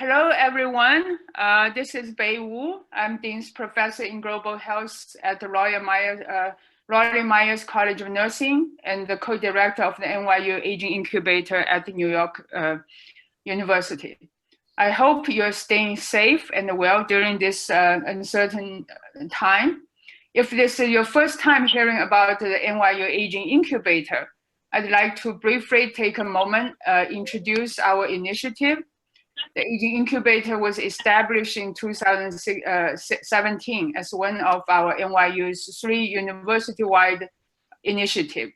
Hello, everyone. This is Bei Wu. I'm Dean's Professor in Global Health at the Royal Myers College of Nursing and the co-director of the NYU Aging Incubator at the New York University. I hope you're staying safe and well during this uncertain time. If this is your first time hearing about the NYU Aging Incubator, I'd like to briefly take a moment, introduce our initiative. The Aging Incubator was established in 2017 as one of our NYU's 3 university-wide initiatives.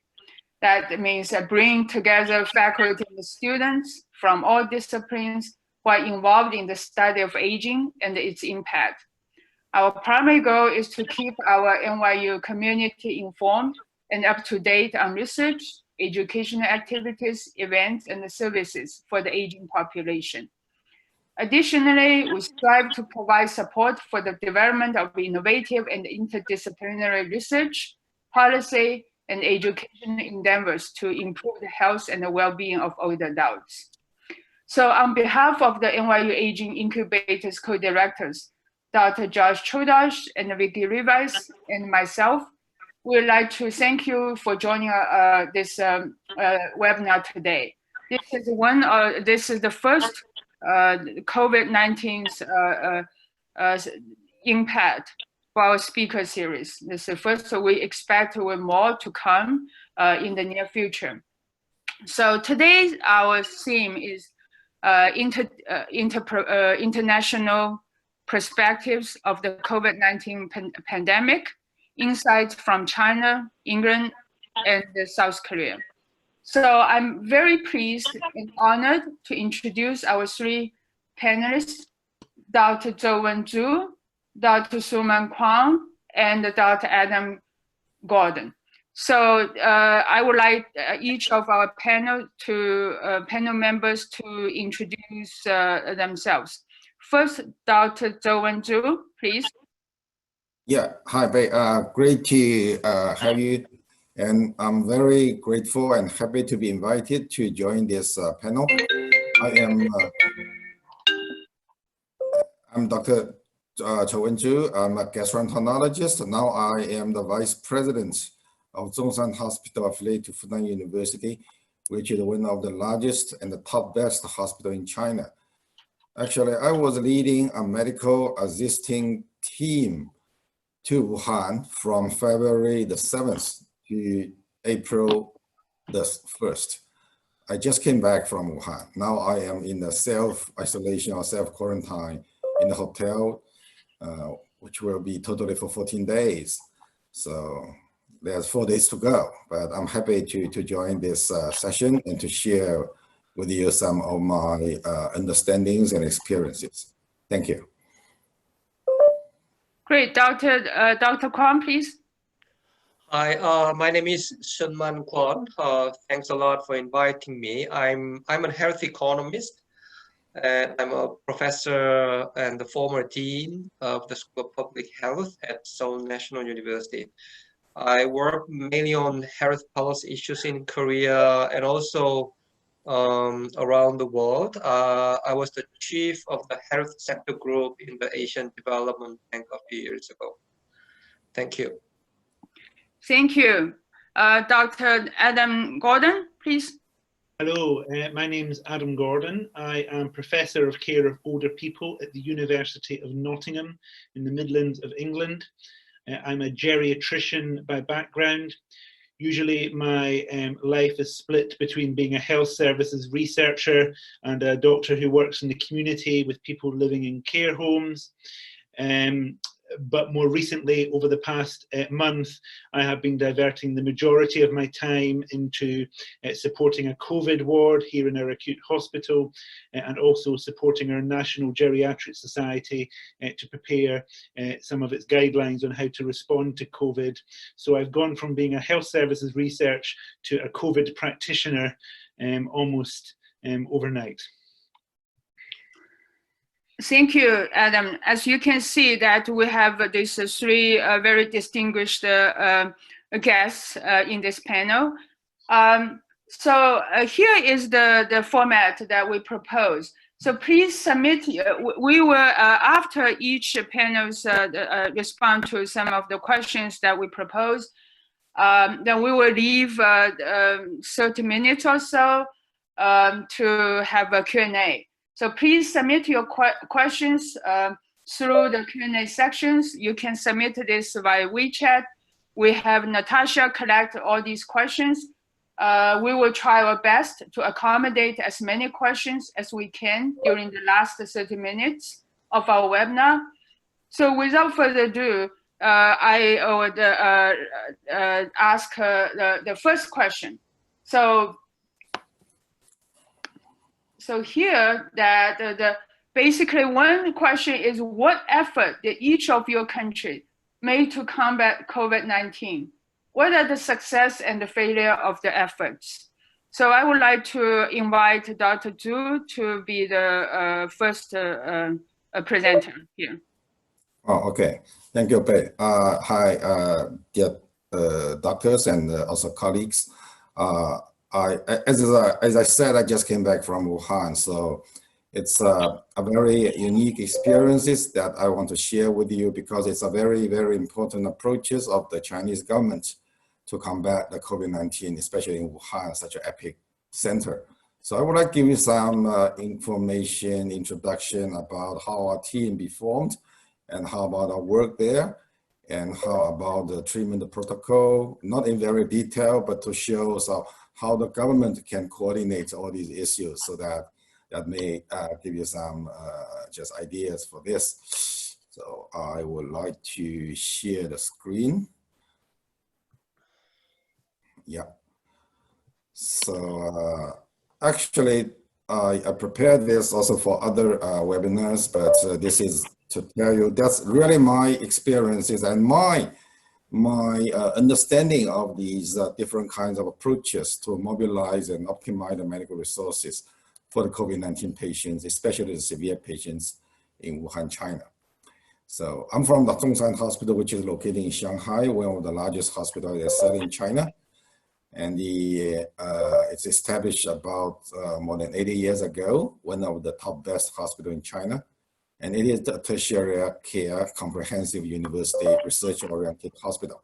That means bringing together faculty and students from all disciplines who are involved in the study of aging and its impact. Our primary goal is to keep our NYU community informed and up to date on research, educational activities, events, and services for the aging population. Additionally, we strive to provide support for the development of innovative and interdisciplinary research, policy, and education endeavors to improve the health and the well-being of older adults. So on behalf of the NYU Aging Incubator's co-directors, Dr. Josh Chodosh and Vicky Rivas and myself, we would like to thank you for joining this webinar today. This is the first COVID-19's impact for our speaker series. This is the first, so we expect more to come in the near future. So today our theme is international perspectives of the COVID-19 pandemic, insights from China, England, and South Korea. So I'm very pleased and honored to introduce our 3 panelists, Dr. Zhou Zhu, Dr. Suman Kwon, and Dr. Adam Gordon. So I would like each of our panel members to introduce themselves. First, Dr. Zhou Zhu, please. Yeah, hi, Bei. Great to have you. And I'm very grateful and happy to be invited to join this panel. I'm Dr. Zhou Zhu. I'm a gastroenterologist. Now I am the Vice President of Zhongshan Hospital affiliated to Fudan University, which is one of the largest and the top best hospital in China. Actually, I was leading a medical assisting team to Wuhan from February the 7th to April the 1st. I just came back from Wuhan. Now I am in the self-isolation or self-quarantine in the hotel, which will be totally for 14 days. So there's 4 days to go, but I'm happy to join this session and to share with you some of my understandings and experiences. Thank you. Great, Dr. Kwon, please. Hi, my name is Shunman Kwon. Thanks a lot for inviting me. I'm a health economist, and I'm a professor and the former dean of the School of Public Health at Seoul National University. I work mainly on health policy issues in Korea and also around the world. I was the chief of the health sector group in the Asian Development Bank a few years ago. Thank you. Thank you. Dr. Adam Gordon, please. Hello, my name is Adam Gordon. I am Professor of Care of Older People at the University of Nottingham in the Midlands of England. I'm a geriatrician by background. Usually my life is split between being a health services researcher and a doctor who works in the community with people living in care homes. But more recently, over the past month, I have been diverting the majority of my time into supporting a COVID ward here in our acute hospital and also supporting our National Geriatric Society to prepare some of its guidelines on how to respond to COVID. So I've gone from being a health services research to a COVID practitioner almost overnight. Thank you, Adam. As you can see that we have these 3 very distinguished guests in this panel. So here is the format that we propose. So please submit, we will, after each panel's respond to some of the questions that we propose, then we will leave 30 minutes or so to have a Q&A. So please submit your questions through the Q&A sections. You can submit this via WeChat. We have Natasha collect all these questions. We will try our best to accommodate as many questions as we can during the last 30 minutes of our webinar. So without further ado, I would ask the first question. So here that basically one question is, what effort did each of your country made to combat COVID-19? What are the success and the failure of the efforts? So I would like to invite Dr. Zhu to be the first presenter here. Oh, okay. Thank you, Pei. Hi, dear doctors and also colleagues. As I said, I just came back from Wuhan, so it's a very unique experiences that I want to share with you because it's a very, very important approaches of the Chinese government to combat the COVID-19, especially in Wuhan, such an epic center. So I would like to give you some information, introduction about how our team be formed and how about our work there and how about the treatment protocol, not in very detail, but to show how the government can coordinate all these issues so that may give you some just ideas for this. So I would like to share the screen. Yeah. So actually, I prepared this also for other webinars, but this is to tell you that's really my experiences and my understanding of these different kinds of approaches to mobilize and optimize the medical resources for the COVID-19 patients, especially the severe patients in Wuhan, China. So I'm from the Zhongshan Hospital, which is located in Shanghai, one of the largest hospitals in China. And it's established about more than 80 years ago, one of the top best hospital in China. And it is a tertiary care, comprehensive university research-oriented hospital.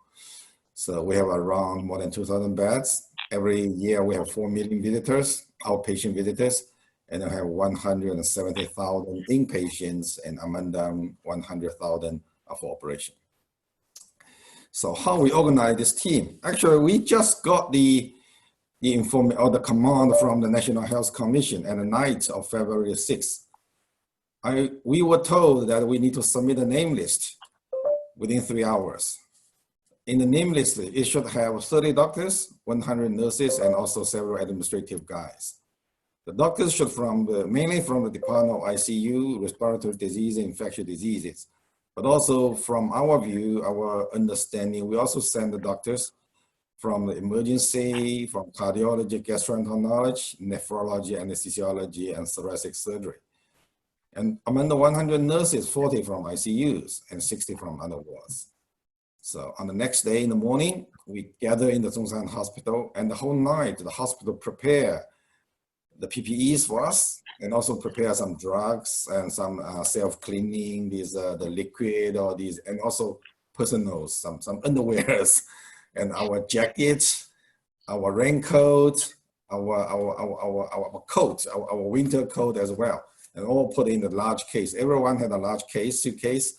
So we have around more than 2,000 beds. Every year we have 4 million visitors, outpatient visitors, and we have 170,000 inpatients, and among them 100,000 for operation. So how we organize this team? Actually, we just got the information or the command from the National Health Commission at the night of February 6th. We were told that we need to submit a name list within 3 hours. In the name list, it should have 30 doctors, 100 nurses, and also several administrative guys. The doctors should mainly from the Department of ICU, respiratory disease, and infectious diseases. But also from our view, our understanding, we also send the doctors from the emergency, from cardiology, gastroenterology, nephrology, anesthesiology, and thoracic surgery. And among the 100 nurses, 40 from ICUs and 60 from other wards. So on the next day in the morning, we gather in the Zhongshan Hospital, and the whole night, the hospital prepare the PPEs for us, and also prepare some drugs and some self-cleaning, the liquid or these, and also personal, some underwears, and our jackets, our raincoat, our coat, our winter coat as well, and all put in the large case. Everyone had a large suitcase,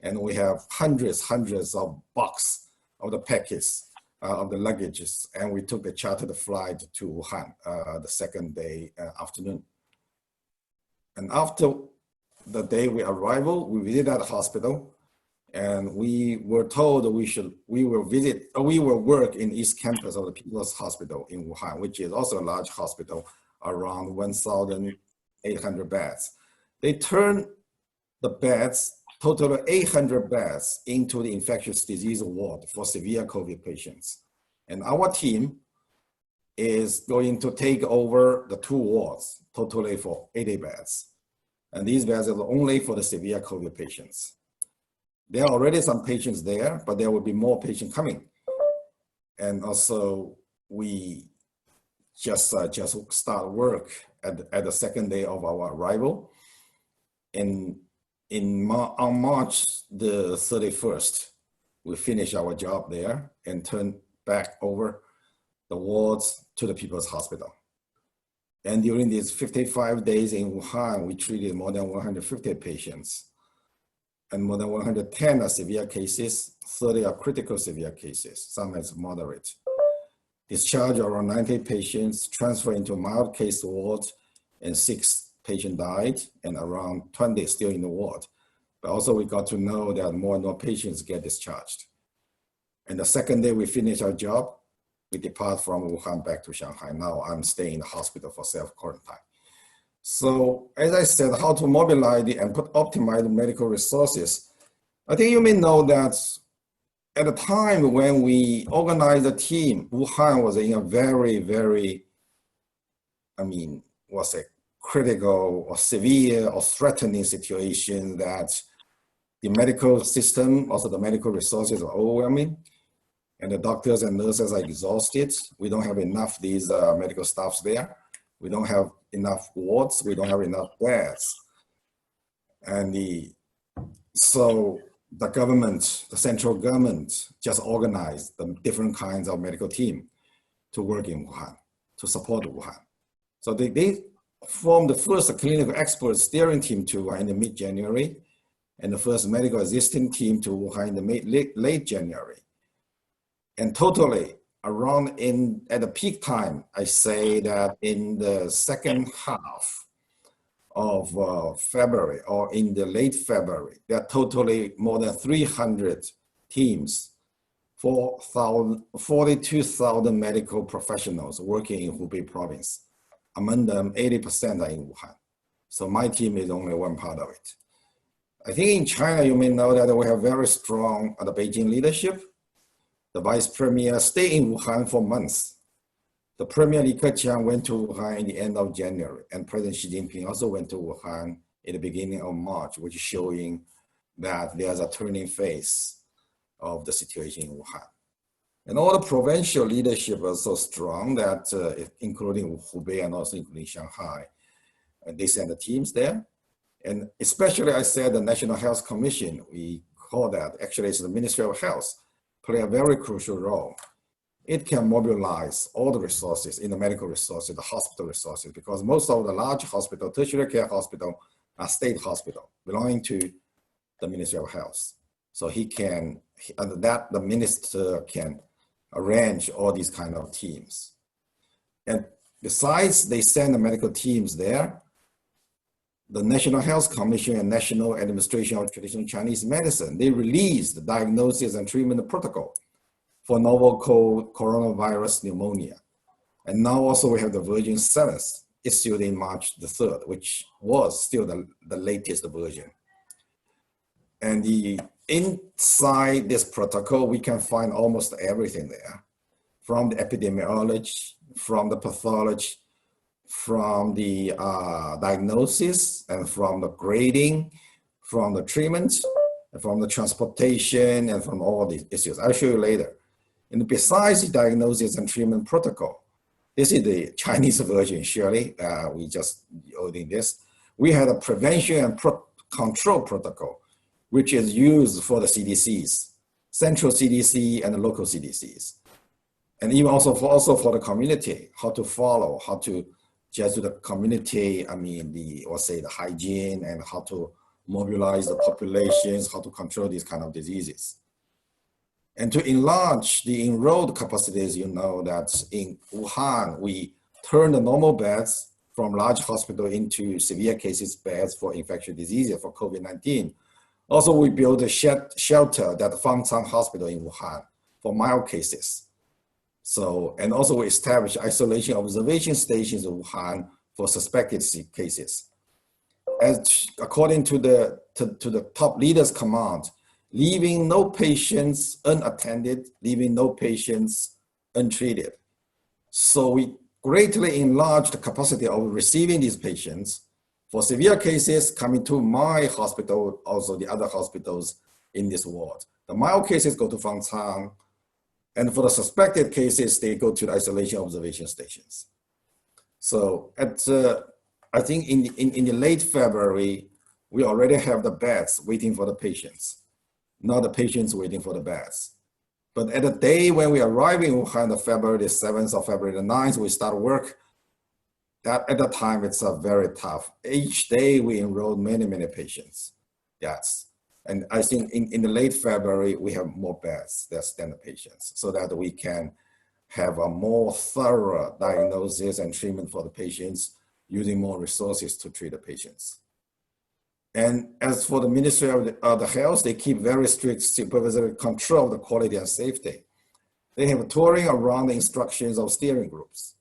and we have hundreds of boxes of the packets of the luggages, and we took the chartered flight to Wuhan the second day afternoon. And after the day we arrival, we visited that hospital, and we were told that we will work in East Campus of the People's Hospital in Wuhan, which is also a large hospital, around 1,800 beds. They turned the beds, total 800 beds, into the infectious disease ward for severe COVID patients. And our team is going to take over the 2 wards, totally for 80 beds. And these beds are only for the severe COVID patients. There are already some patients there, but there will be more patients coming. And also we just start work at the second day of our arrival. And on March the 31st, we finish our job there and turn back over the wards to the People's Hospital. And during these 55 days in Wuhan, we treated more than 150 patients, and more than 110 are severe cases, 30 are critical severe cases, some as moderate. Discharge around 90 patients, transfer into mild case wards, and 6 patients died, and around 20 still in the ward. But also we got to know that more and more patients get discharged. And the second day we finish our job, we depart from Wuhan back to Shanghai. Now I'm staying in the hospital for self-quarantine. So as I said, how to mobilize and optimize the medical resources. I think you may know that at the time when we organized the team, Wuhan was in a very, very, what's it, critical or severe or threatening situation that the medical system, also the medical resources are overwhelming. And the doctors and nurses are exhausted. We don't have enough these medical staffs there. We don't have enough wards. We don't have enough beds. And so the government, the central government, just organized the different kinds of medical team to work in Wuhan, to support Wuhan. So they formed the first clinical expert steering team to Wuhan in the mid-January, and the first medical assistant team to Wuhan in the late January. And totally around at the peak time, I say that in the second half of February or in the late February, there are totally more than 300 teams, 42,000 medical professionals working in Hubei province. Among them, 80% are in Wuhan. So my team is only one part of it. I think in China, you may know that we have very strong the Beijing leadership. The vice premier stayed in Wuhan for months. The premier Li Keqiang went to Wuhan in the end of January, and President Xi Jinping also went to Wuhan in the beginning of March, which is showing that there's a turning phase of the situation in Wuhan. And all the provincial leadership was so strong that, including Hubei and also including Shanghai, they sent the teams there. And especially, I said, the National Health Commission, we call that, actually it's the Ministry of Health, play a very crucial role. It can mobilize all the resources in the medical resources, the hospital resources, because most of the large hospital, tertiary care hospital, are state hospital belonging to the Ministry of Health. So the minister can arrange all these kind of teams. And besides, they send the medical teams there. The National Health Commission and National Administration of Traditional Chinese Medicine, they released the diagnosis and treatment protocol for novel coronavirus pneumonia. And now also we have the version 7th issued in March the 3rd, which was still the latest version. And inside this protocol, we can find almost everything there, from the epidemiology, from the pathology, from the diagnosis, and from the grading, from the treatment, and from the transportation, and from all these issues. I'll show you later. And besides the diagnosis and treatment protocol, this is the Chinese version, surely. We just holding this. We had a prevention and control protocol, which is used for the CDCs, central CDC and the local CDCs. And even also for the community, how to follow, how to just do the community, the hygiene, and how to mobilize the populations, how to control these kind of diseases. And to enlarge the enrolled capacities, you know that in Wuhan, we turned the normal beds from large hospital into severe cases beds for infectious diseases for COVID-19. Also, we built a shelter at the Fangcang Hospital in Wuhan for mild cases. So, and also we established isolation observation stations in Wuhan for suspected cases. As according to the top leaders' command, leaving no patients unattended, leaving no patients untreated. So we greatly enlarged the capacity of receiving these patients. For severe cases coming to my hospital, also the other hospitals in this ward. The mild cases go to Fangcang, and for the suspected cases, they go to the isolation observation stations. So I think in the late February, we already have the beds waiting for the patients, not the patients waiting for the beds. But at the day when we arrive in Wuhan, the February the 7th or February the 9th, we start work. That at the time, it's very tough. Each day we enroll many, many patients. Yes. And I think in the late February, we have more beds than the patients, so that we can have a more thorough diagnosis and treatment for the patients, using more resources to treat the patients. And as for the Ministry of the Health, they keep very strict supervisory control of the quality and safety. They have touring around the instructions of steering groups.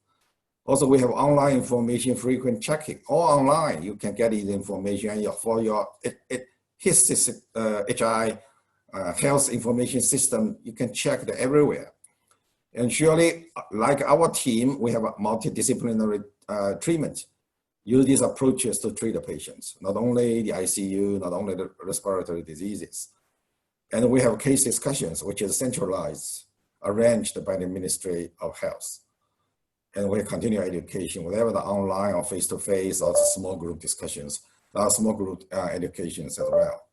Also, we have online information, frequent checking, all online. You can get this information for your HI health information system. You can check it everywhere. And surely, like our team, we have a multidisciplinary treatment. Use these approaches to treat the patients, not only the ICU, not only the respiratory diseases. And we have case discussions, which is centralized, arranged by the Ministry of Health. And we continue education, whether the online or face-to-face or small group discussions, small group educations as well.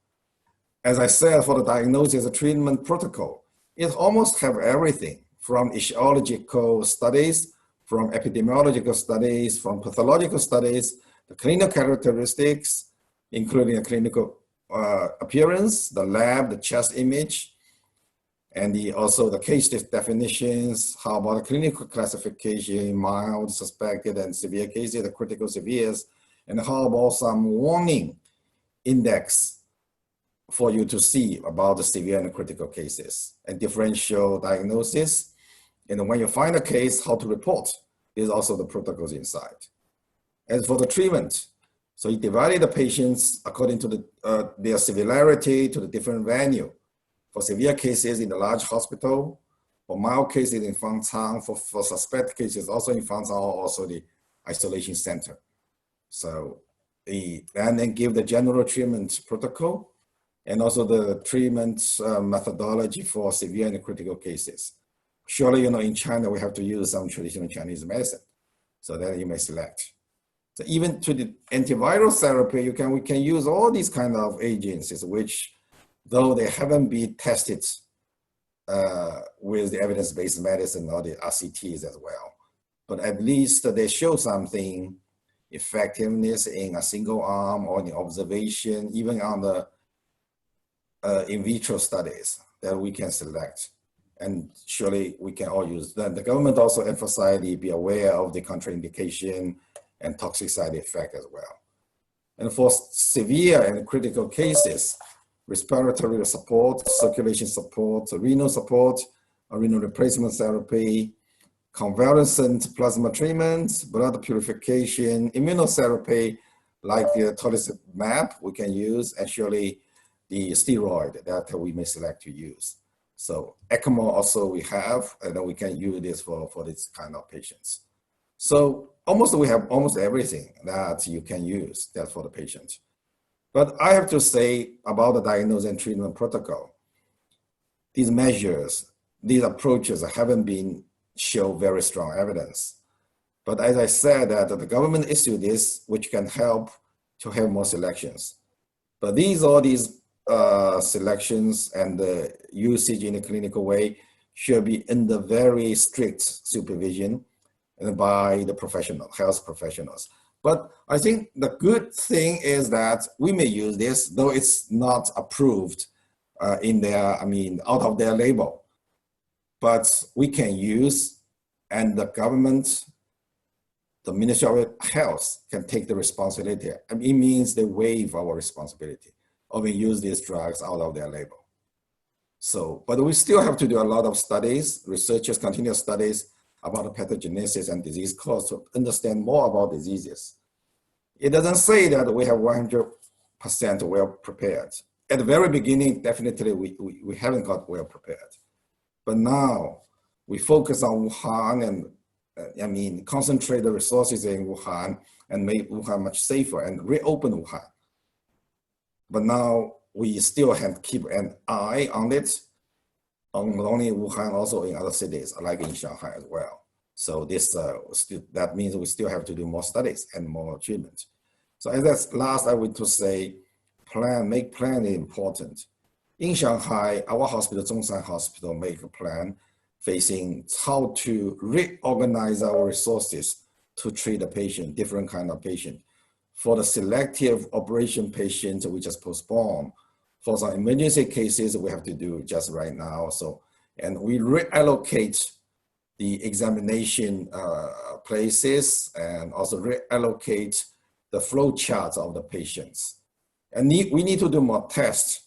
As I said, for the diagnosis and treatment protocol, it almost have everything from etiological studies, from epidemiological studies, from pathological studies, the clinical characteristics, including the clinical appearance, the lab, the chest image, and also the case definitions, how about the clinical classification, mild, suspected, and severe cases, the critical severes, and how about some warning index for you to see about the severe and critical cases, and differential diagnosis. And when you find a case, how to report is also the protocols inside. As for the treatment, so you divide the patients according to their severity to the different venue. For severe cases in the large hospital, for mild cases in Fangcang, for suspect cases also in Fangcang, also the isolation center. So and then give the general treatment protocol and also the treatment methodology for severe and critical cases. Surely, in China, we have to use some traditional Chinese medicine. So then you may select. So even to the antiviral therapy, we can use all these kind of agents, which, though they haven't been tested with the evidence-based medicine or the RCTs as well, but at least they show something effectiveness in a single arm or the observation, even on the in vitro studies that we can select. And surely we can all use that. The government also emphasized be aware of the contraindication and toxic side effect as well. And for severe and critical cases, respiratory support, circulation support, renal support, renal replacement therapy, convalescent plasma treatment, blood purification, immunotherapy, like the tocilizumab we can use, actually the steroid that we may select to use. So ECMO also we have, and then we can use this for this kind of patients. So we have almost everything that you can use that for the patient. But I have to say about the diagnosis and treatment protocol, these measures, these approaches haven't been show very strong evidence. But as I said, that the government issued this, which can help to have more selections. But all these selections and the usage in a clinical way should be under very strict supervision by the health professionals. But I think the good thing is that we may use this, though it's not approved out of their label. But we can use, and the government, the Ministry of Health can take the responsibility. It means they waive our responsibility or we use these drugs out of their label. So, but we still have to do a lot of studies, researchers continue studies about the pathogenesis and disease cause to understand more about diseases. It doesn't say that we have 100% well prepared. At the very beginning, definitely we haven't got well prepared. But now we focus on Wuhan and concentrate the resources in Wuhan and make Wuhan much safer and reopen Wuhan. But now we still have to keep an eye on it, not only in Wuhan, also in other cities, like in Shanghai as well. So this that means we still have to do more studies and more treatment. So as that's last, I would to say, make plan is important. In Shanghai, our hospital, Zhongshan Hospital, make a plan facing how to reorganize our resources to treat the patient, different kind of patient. For the selective operation patients, we just postpone. For some emergency cases, we have to do just right now. So, and we reallocate the examination places and also reallocate the flow charts of the patients. And we need to do more tests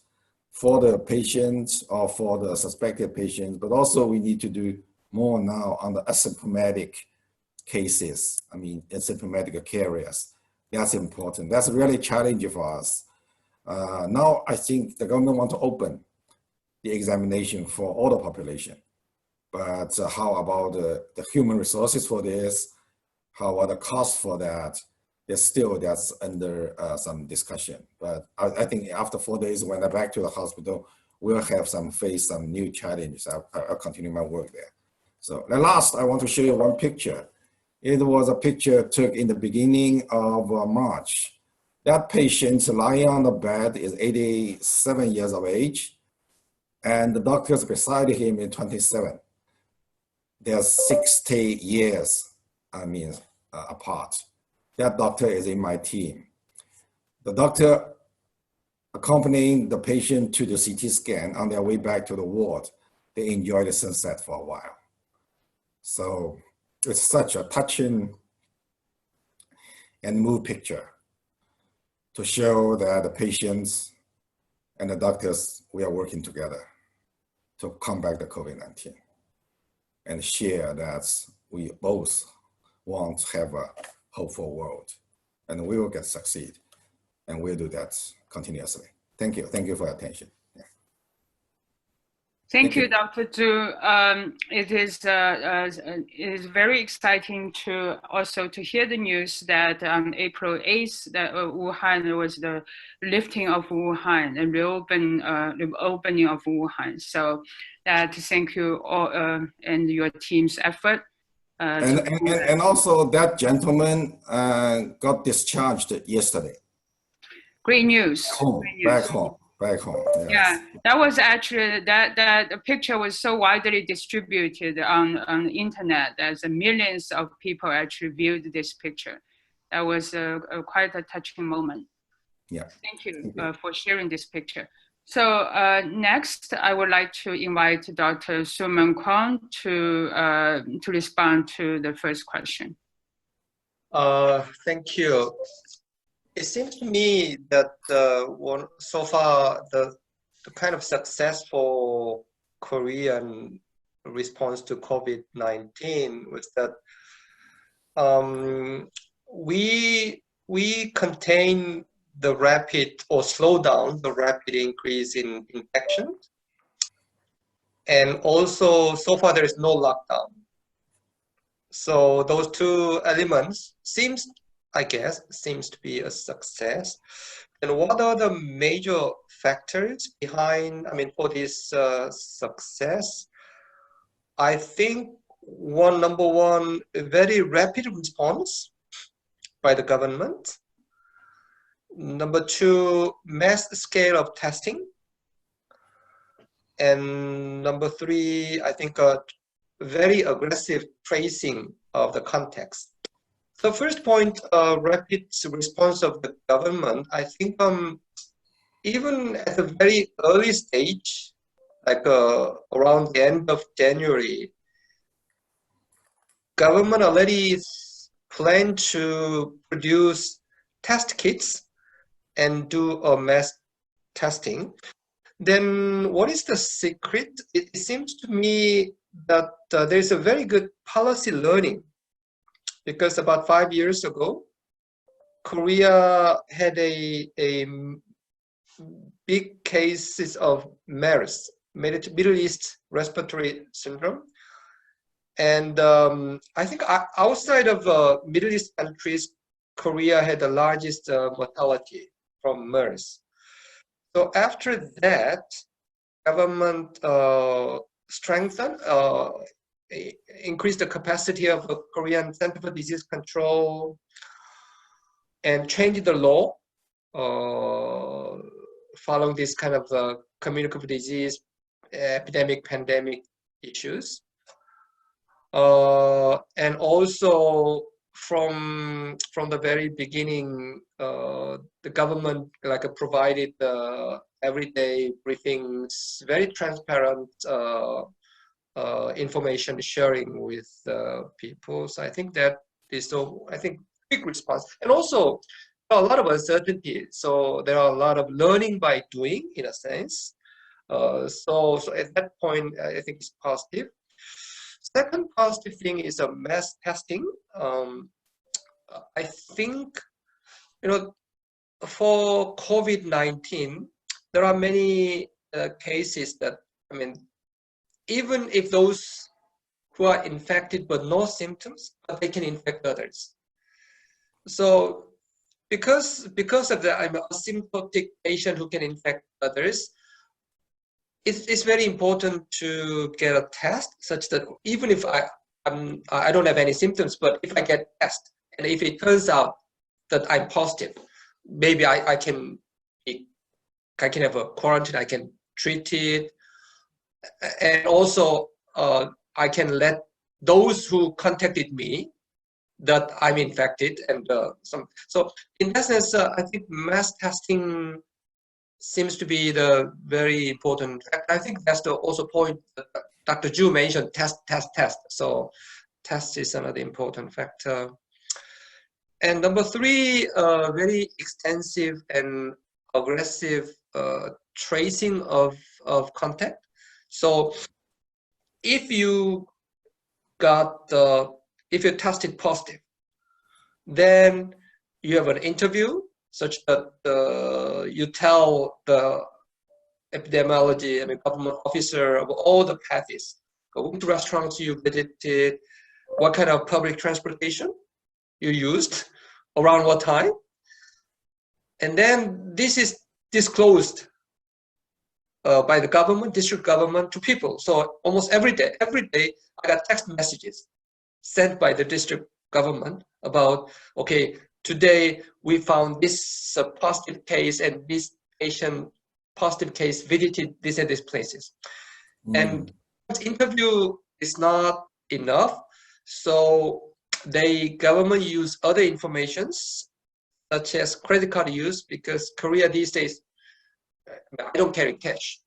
for the patients or for the suspected patients, but also we need to do more now on the asymptomatic cases. I mean, asymptomatic carriers. That's important. That's really challenging for us. Now, I think the government want to open the examination for all the population. But how about the human resources for this? How about the cost for that? That's under some discussion. But I think after 4 days, when I'm back to the hospital, we'll have face some new challenges. I'll continue my work there. So the last, I want to show you one picture. It was a picture took in the beginning of March. That patient lying on the bed is 87 years of age, and the doctors beside him is 27. They're 60 years, apart. That doctor is in my team. The doctor accompanying the patient to the CT scan on their way back to the ward. They enjoy the sunset for a while. So it's such a touching and moved picture to show that the patients and the doctors, we are working together to combat the COVID-19 and share that we both want to have a hopeful world, and we will succeed, and we'll do that continuously. Thank you. Thank you for your attention. Yeah. Thank you, Dr. Zhu. It is very exciting to also to hear the news that on April 8th, that Wuhan was the lifting of Wuhan, the reopening of Wuhan. So that thank you all and your team's effort. And also that gentleman got discharged yesterday. Great news. Back home. Yes. Yeah, that was actually that picture was so widely distributed on the internet as millions of people actually viewed this picture. That was quite a touching moment. Yeah. Thank you. For sharing this picture. So next, I would like to invite Dr. Shunman Kwon to respond to the first question. Thank you. It seems to me that so far the kind of successful Korean response to COVID-19 was that we contain the rapid or slow down the rapid increase in infections, and also so far there is no lockdown. So those two elements seems to be a success. And what are the major factors behind, for this success? I think number one, a very rapid response by the government. Number two, mass scale of testing. And number three, I think a very aggressive tracing of the context. The first point, rapid response of the government, I think even at a very early stage, like around the end of January, government already planned to produce test kits and do a mass testing. Then what is the secret? It seems to me that there's a very good policy learning, because about 5 years ago, Korea had a big cases of MERS, Middle East Respiratory Syndrome. And I think outside of Middle East countries, Korea had the largest mortality from MERS. So after that, government strengthened increase the capacity of the Korean Center for Disease Control, and change the law following this kind of communicable disease, epidemic, pandemic issues. And also from the very beginning, the government provided everyday briefings, very transparent information sharing with people. So I think that is big response, and also a lot of uncertainty. So there are a lot of learning by doing, in a sense. So at that point, I think it's positive. Second positive thing is a mass testing. I think, for COVID-19, there are many cases that, even if those who are infected but no symptoms, but they can infect others. So because of that, I'm an asymptomatic patient who can infect others. It's very important to get a test such that even if I don't have any symptoms, but if I get tested and if it turns out that I'm positive, maybe I can have a quarantine, I can treat it, and also I can let those who contacted me that I'm infected, and so in that sense, I think mass testing seems to be the very important. I think that's the also point that Dr. Zhu mentioned, test. So test is another important factor. And number three, very extensive and aggressive tracing of contact. So if you tested positive, then you have an interview such that you tell the epidemiology and government officer of all the paths, which restaurants you visited, what kind of public transportation you used, around what time. And then this is disclosed by the government, district government, to people. So almost every day I got text messages sent by the district government about, okay, today we found this positive case, and this patient positive case visited this and these places. And interview is not enough, so the government use other informations such as credit card use, because Korea these days, I don't carry cash.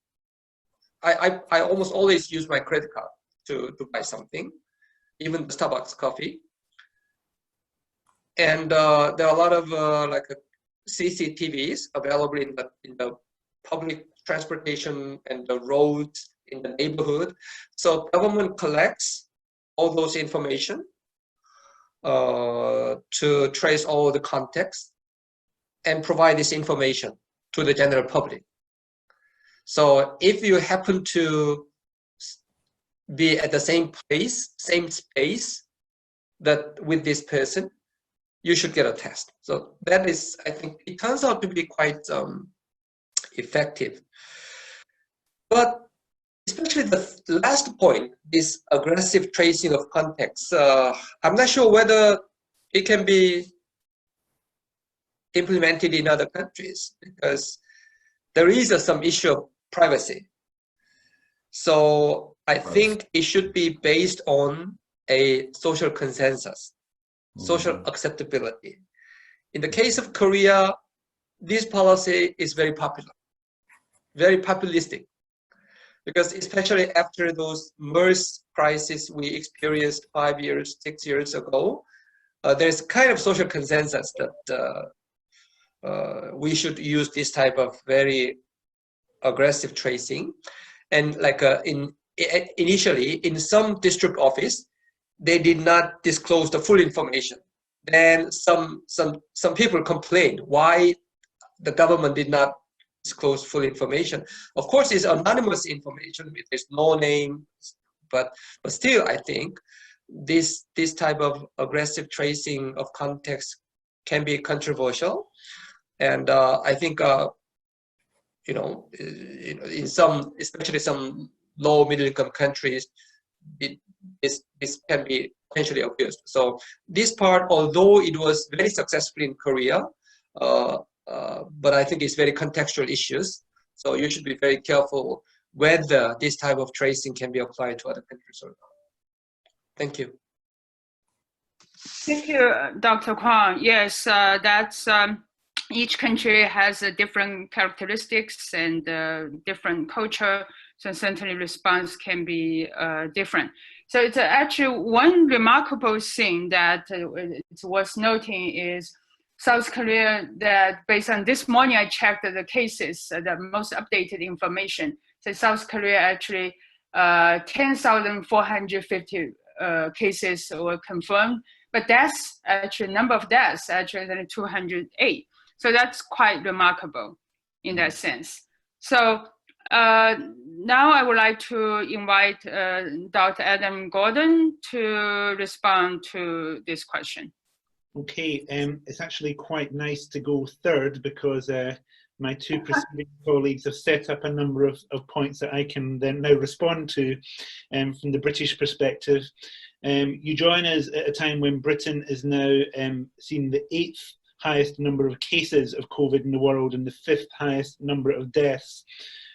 I almost always use my credit card to buy something, even the Starbucks coffee. And there are a lot of CCTVs available in the public transportation and the roads in the neighborhood. So government collects all those information to trace all the context and provide this information to the general public. So if you happen to be at the same place, same space that with this person, you should get a test. So that is, I think, it turns out to be quite effective. But especially the last point, this aggressive tracing of contacts, I'm not sure whether it can be implemented in other countries, because there is some issue of privacy. So I think it should be based on a social consensus, social acceptability. In the case of Korea, this policy is very popular, very populistic, because especially after those MERS crisis we experienced 5 years, 6 years ago, there's kind of social consensus that we should use this type of very aggressive tracing. And initially in some district office, they did not disclose the full information. Then some people complained why the government did not disclose full information. Of course, it's anonymous information. There's no name, but still, I think this type of aggressive tracing of context can be controversial. And I think in some, especially some low middle income countries, this can be potentially abused. So this part, although it was very successful in Korea, but I think it's very contextual issues. So you should be very careful whether this type of tracing can be applied to other countries or not. Thank you. Thank you, Dr. Kwon. Yes, that's each country has different characteristics and different culture, so certainly response can be different. So it's actually one remarkable thing that it's worth noting is South Korea, that based on this morning, I checked the cases, the most updated information. So South Korea actually 10,450 cases were confirmed, but deaths, actually number of deaths, actually only 208. So that's quite remarkable in that sense. So now I would like to invite Dr. Adam Gordon to respond to this question. Okay, it's actually quite nice to go third because my two preceding colleagues have set up a number of points that I can then now respond to from the British perspective. You join us at a time when Britain is now seeing the 8th highest number of cases of COVID in the world and the 5th highest number of deaths.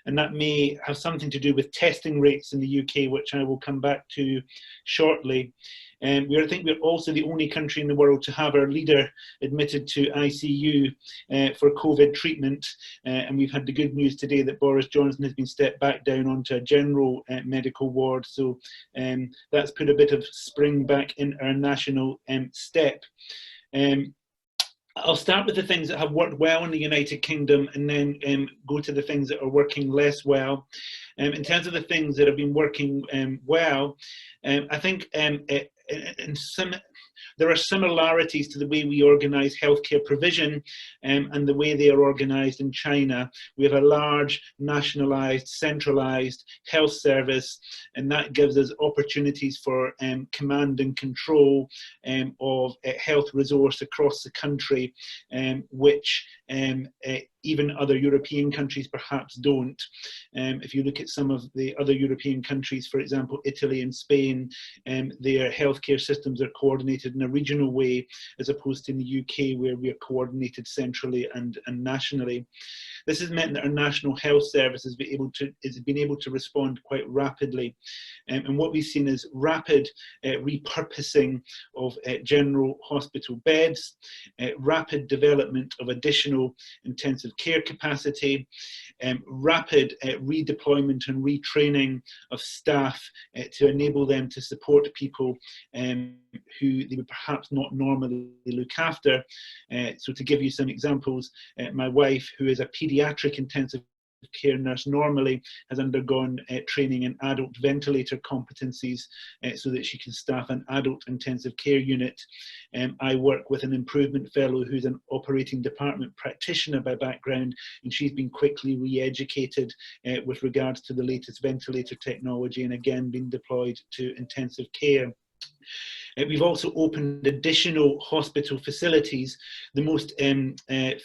And that may have something to do with testing rates in the UK, which I will come back to shortly. I think we're also the only country in the world to have our leader admitted to ICU for COVID treatment. And we've had the good news today that Boris Johnson has been stepped back down onto a general medical ward. So that's put a bit of spring back in our national step. I'll start with the things that have worked well in the United Kingdom and then go to the things that are working less well. In terms of the things that have been working well, I think there are similarities to the way we organise healthcare provision and the way they are organised in China. We have a large nationalised, centralised health service, and that gives us opportunities for command and control of health resource across the country, which even other European countries perhaps don't. If you look at some of the other European countries, for example, Italy and Spain, their healthcare systems are coordinated in a regional way, as opposed to in the UK, where we are coordinated centrally and nationally. This has meant that our National Health Service has been able to respond quite rapidly. And what we've seen is rapid repurposing of general hospital beds, rapid development of additional intensive care capacity, rapid redeployment and retraining of staff to enable them to support people who they would perhaps not normally look after. So to give you some examples, my wife, who is a paediatric intensive care nurse, normally has undergone training in adult ventilator competencies so that she can staff an adult intensive care unit. I work with an improvement fellow who's an operating department practitioner by background, and she's been quickly re-educated with regards to the latest ventilator technology and again been deployed to intensive care. We've also opened additional hospital facilities, the most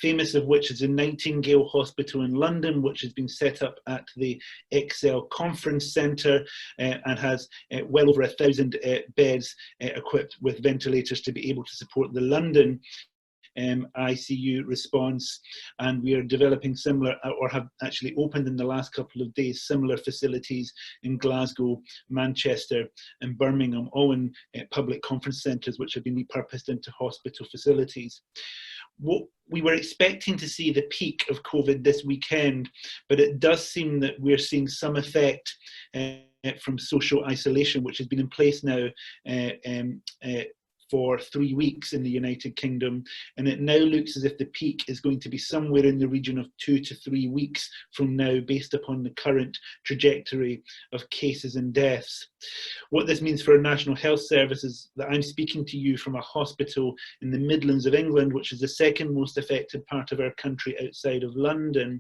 famous of which is the Nightingale Hospital in London, which has been set up at the Excel Conference Centre and has well over 1,000 beds equipped with ventilators to be able to support the London ICU response, and we are developing similar, or have actually opened in the last couple of days, similar facilities in Glasgow, Manchester and Birmingham, all in public conference centres which have been repurposed into hospital facilities. What we were expecting to see the peak of COVID this weekend, but it does seem that we're seeing some effect from social isolation, which has been in place now for 3 weeks in the United Kingdom, and it now looks as if the peak is going to be somewhere in the region of 2 to 3 weeks from now, based upon the current trajectory of cases and deaths. What this means for our National Health Service is that I'm speaking to you from a hospital in the Midlands of England, which is the second most affected part of our country outside of London,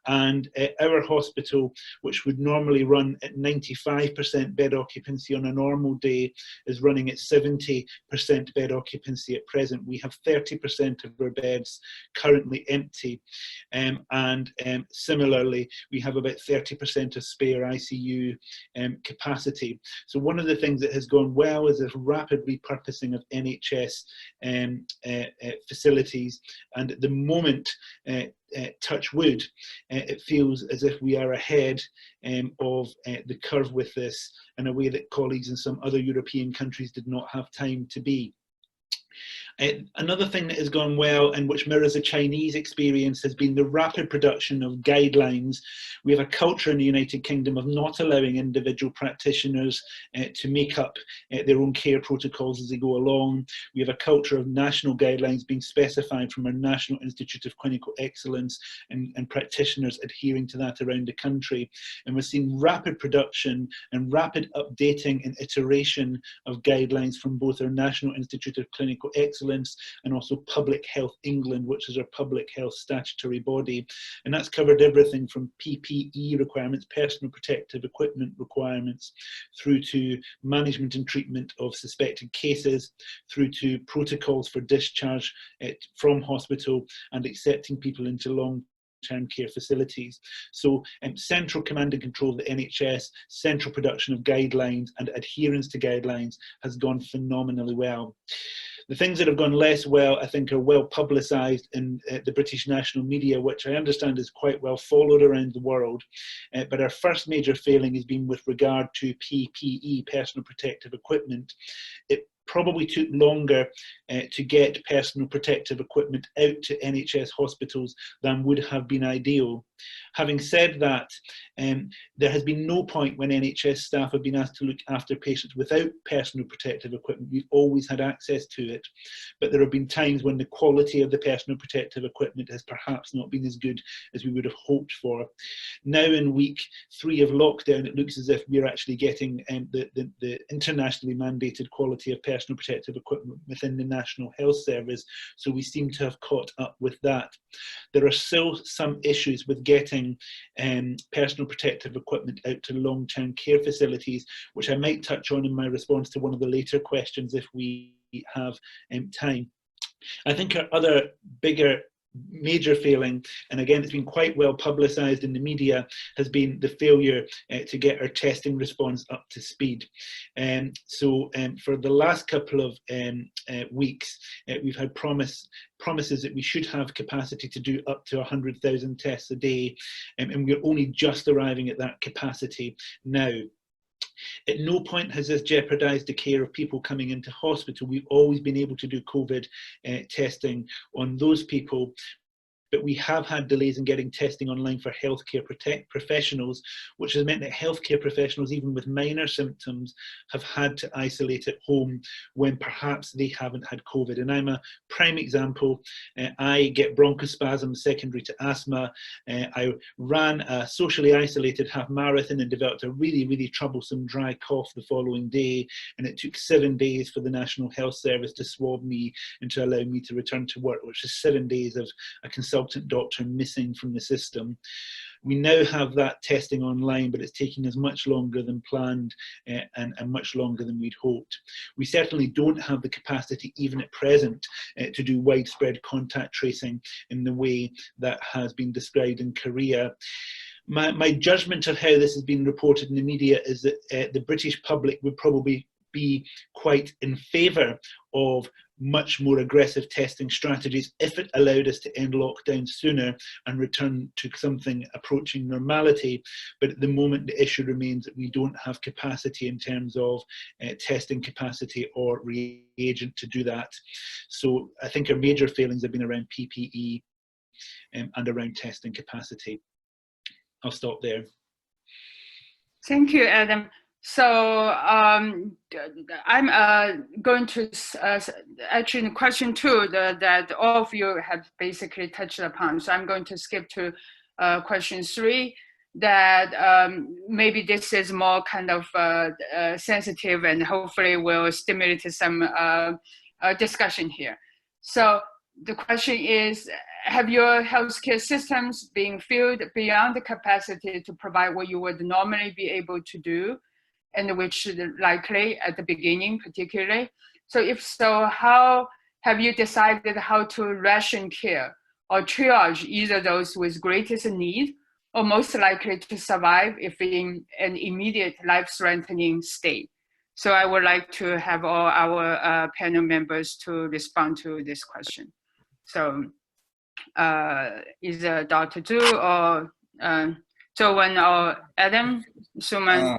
and our hospital, which would normally run at 95% bed occupancy on a normal day, is running at 70% 50% bed occupancy at present. We have 30% of our beds currently empty. Similarly, we have about 30% of spare ICU capacity. So one of the things that has gone well is this rapid repurposing of NHS facilities. And at the moment, touch wood, it feels as if we are ahead of the curve with this in a way that colleagues in some other European countries did not have time to be. Another thing that has gone well and which mirrors a Chinese experience has been the rapid production of guidelines. We have a culture in the United Kingdom of not allowing individual practitioners to make up their own care protocols as they go along. We have a culture of national guidelines being specified from our National Institute of Clinical Excellence and practitioners adhering to that around the country. And we're seeing rapid production and rapid updating and iteration of guidelines from both our National Institute of Clinical Excellence and also Public Health England, which is our public health statutory body. And that's covered everything from PPE requirements, personal protective equipment requirements, through to management and treatment of suspected cases, through to protocols for discharge from hospital and accepting people into long-term care facilities. So central command and control of the NHS, central production of guidelines and adherence to guidelines has gone phenomenally well. The things that have gone less well, I think, are well publicised in the British national media, which I understand is quite well followed around the world. But our first major failing has been with regard to PPE, personal protective equipment. It probably took longer to get personal protective equipment out to NHS hospitals than would have been ideal. Having said that, there has been no point when NHS staff have been asked to look after patients without personal protective equipment. We've always had access to it, but there have been times when the quality of the personal protective equipment has perhaps not been as good as we would have hoped for. Now in week 3 of lockdown, it looks as if we're actually getting the internationally mandated quality of personal protective equipment within the National Health Service, so we seem to have caught up with that. There are still some issues with getting personal protective equipment out to long-term care facilities, which I might touch on in my response to one of the later questions if we have time. I think our other bigger major failing, and again it's been quite well publicised in the media, has been the failure to get our testing response up to speed. For the last couple of weeks, we've had promises that we should have capacity to do up to 100,000 tests a day, and we're only just arriving at that capacity now. At no point has this jeopardised the care of people coming into hospital. We've always been able to do COVID testing on those people, but we have had delays in getting testing online for healthcare professionals, which has meant that healthcare professionals, even with minor symptoms, have had to isolate at home when perhaps they haven't had COVID. And I'm a prime example. I get bronchospasm secondary to asthma. I ran a socially isolated half marathon and developed a really, really troublesome dry cough the following day. And it took 7 days for the National Health Service to swab me and to allow me to return to work, which is 7 days of a consultant doctor missing from the system. We now have that testing online, but it's taking us much longer than planned and much longer than we'd hoped. We certainly don't have the capacity, even at present, to do widespread contact tracing in the way that has been described in Korea. My judgment of how this has been reported in the media is that the British public would probably be quite in favour of much more aggressive testing strategies if it allowed us to end lockdown sooner and return to something approaching normality. But at the moment, the issue remains that we don't have capacity in terms of testing capacity or reagent to do that. So I think our major failings have been around PPE and around testing capacity. I'll stop there. Thank you, Adam. So I'm going to actually in question 2 that all of you have basically touched upon. So I'm going to skip to question 3 that maybe this is more kind of sensitive and hopefully will stimulate some discussion here. So the question is, have your healthcare systems been filled beyond the capacity to provide what you would normally be able to do, and which likely at the beginning particularly? So if so, how have you decided how to ration care or triage either those with greatest need or most likely to survive if in an immediate life-threatening state? So I would like to have all our panel members to respond to this question. So either Dr. Zhu or Zhou or Adam, Suman.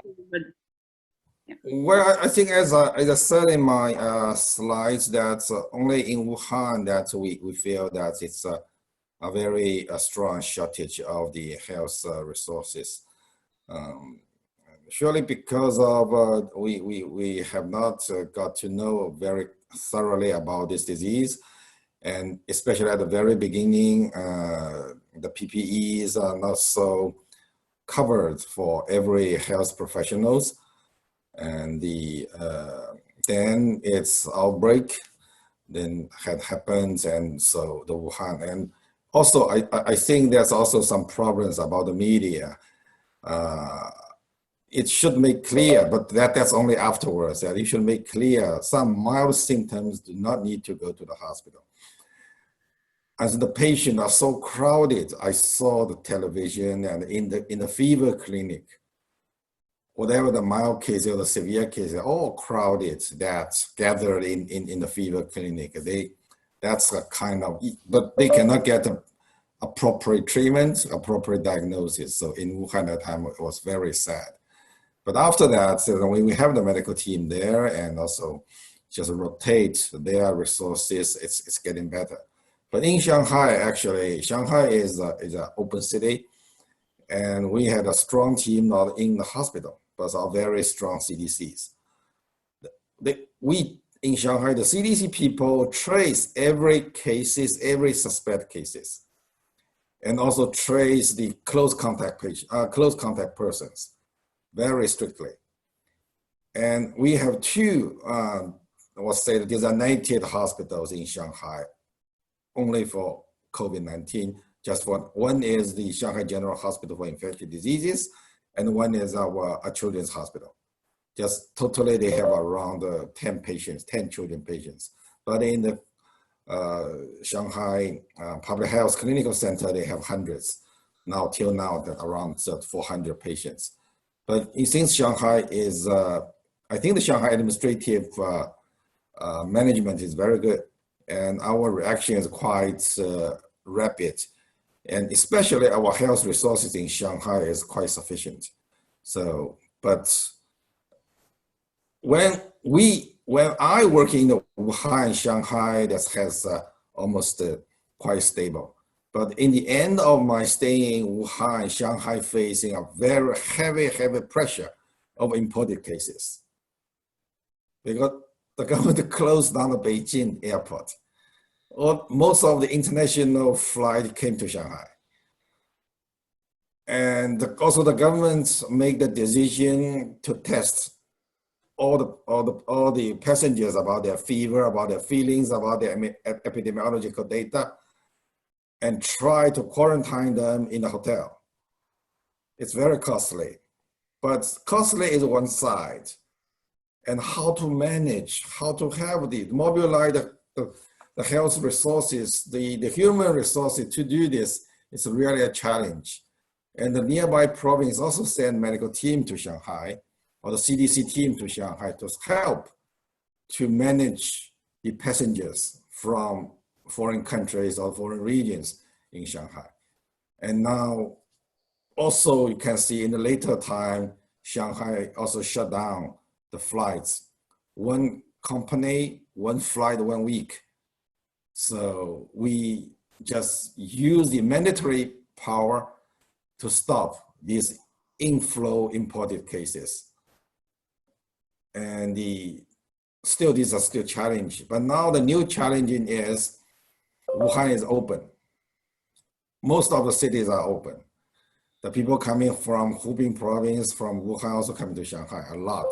Well, I think as I said in my slides, that only in Wuhan that we feel that it's a very strong shortage of the health resources. Surely because of we have not got to know very thoroughly about this disease, and especially at the very beginning, the PPEs are not so covered for every health professionals. And then its outbreak then had happened, and so the Wuhan, and also I think there's also some problems about the media. It should make clear, but that's only afterwards, that it should make clear some mild symptoms do not need to go to the hospital. As the patients are so crowded, I saw the television and in the fever clinic, whatever the mild case or the severe case, all crowded that gathered in the fever clinic. That's a kind of, but they cannot get appropriate treatment, appropriate diagnosis. So in Wuhan at that time, it was very sad. But after that, so when we have the medical team there and also just rotate their resources, it's getting better. But in Shanghai, actually, Shanghai is an open city, and we had a strong team not in the hospital, but are very strong CDCs. We in Shanghai, the CDC people trace every cases, every suspect cases, and also trace the close contact persons very strictly. And we have two, let's say, designated hospitals in Shanghai, only for COVID-19. Just one is the Shanghai General Hospital for Infectious Diseases, and one is our children's hospital. Just totally, they have around 10 patients, 10 children patients. But in the Shanghai Public Health Clinical Center, they have hundreds. Now, till now, around 400 patients. But since Shanghai is, I think the Shanghai administrative management is very good, and our reaction is quite rapid. And especially our health resources in Shanghai is quite sufficient. So, but when I work in the Wuhan, Shanghai, that has almost quite stable. But in the end of my stay in Wuhan, Shanghai facing a very heavy pressure of imported cases. Because the government closed down the Beijing airport. Most of the international flight came to Shanghai. And also the government made the decision to test all the passengers about their fever, about their feelings, about their epidemiological data, and try to quarantine them in a hotel. It's very costly, but costly is one side. And how to manage, how to have mobilize the health resources, the human resources to do this is really a challenge. And the nearby province also send medical team to Shanghai, or the CDC team to Shanghai to help to manage the passengers from foreign countries or foreign regions in Shanghai. And now also you can see in the later time, Shanghai also shut down the flights. One company, one flight, 1 week. So we just use the mandatory power to stop these inflow imported cases. And these are still challenging. But now the new challenging is Wuhan is open. Most of the cities are open. The people coming from Hubei province, from Wuhan also coming to Shanghai a lot.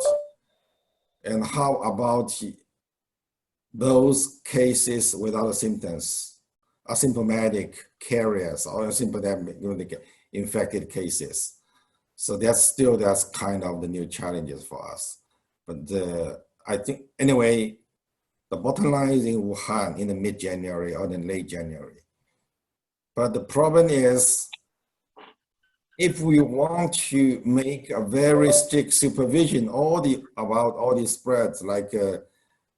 And how about those cases without symptoms, asymptomatic carriers or asymptomatic infected cases? So that's kind of the new challenges for us. But I think, anyway, The bottom line is in Wuhan in the mid-January or in late January. But the problem is, if we want to make a very strict supervision about all these spreads, like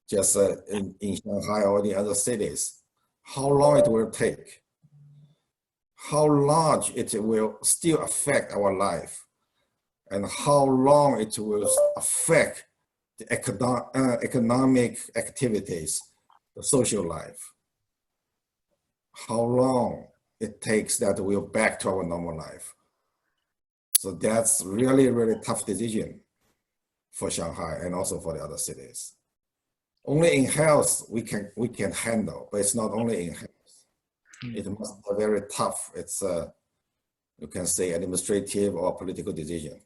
just in Shanghai or the other cities, how long it will take, how large it will still affect our life, and how long it will affect the economic activities, the social life, how long it takes that we're back to our normal life. So that's really, really tough decision for Shanghai and also for the other cities. Only in health we can handle, but it's not only in health. It must be very tough. It's you can say administrative or political decision.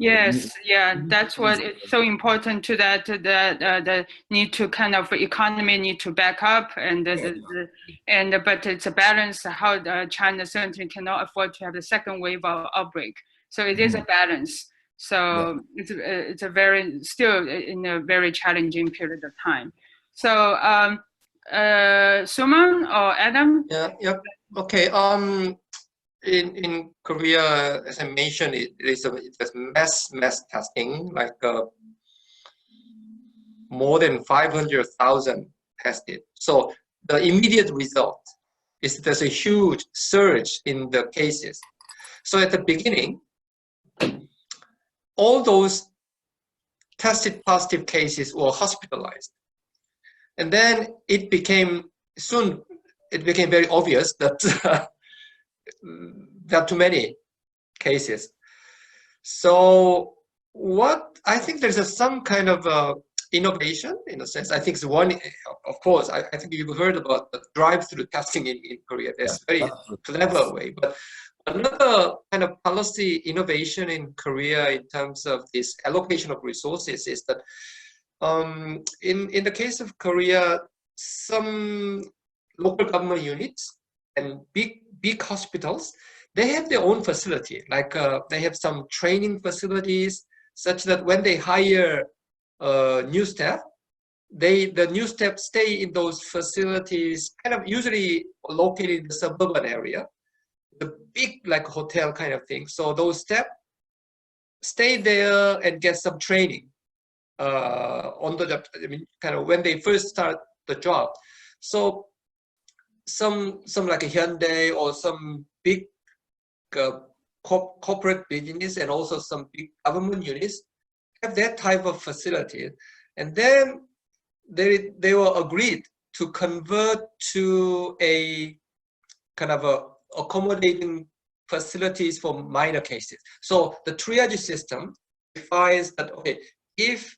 Yes, yeah, that's what it's so important to that the need to kind of economy need to back up and but it's a balance how China certainly cannot afford to have the second wave of outbreak. So it is a balance. So it's a very still in a very challenging period of time. So Suman or Adam? Yeah. Okay. In Korea, as I mentioned, it's mass testing, like more than 500,000 tested. So the immediate result is there's a huge surge in the cases. So at the beginning, all those tested positive cases were hospitalized. And then it became very obvious that there are too many cases. So I think there's some kind of innovation in a sense. I think it's one, of course, I think you've heard about the drive-through testing in Korea. That's very clever way. But another kind of policy innovation in Korea in terms of this allocation of resources is that in the case of Korea, some local government units and big hospitals, they have their own facility. Like they have some training facilities such that when they hire new staff, the new staff stay in those facilities, kind of usually located in the suburban area, the big like hotel kind of thing. So those staff stay there and get some training on the job. I mean, kind of when they first start the job. So some like a Hyundai or some big corporate business and also some big government units have that type of facility, and then they were agreed to convert to a kind of a accommodating facilities for minor cases. So the triage system defines that, okay, if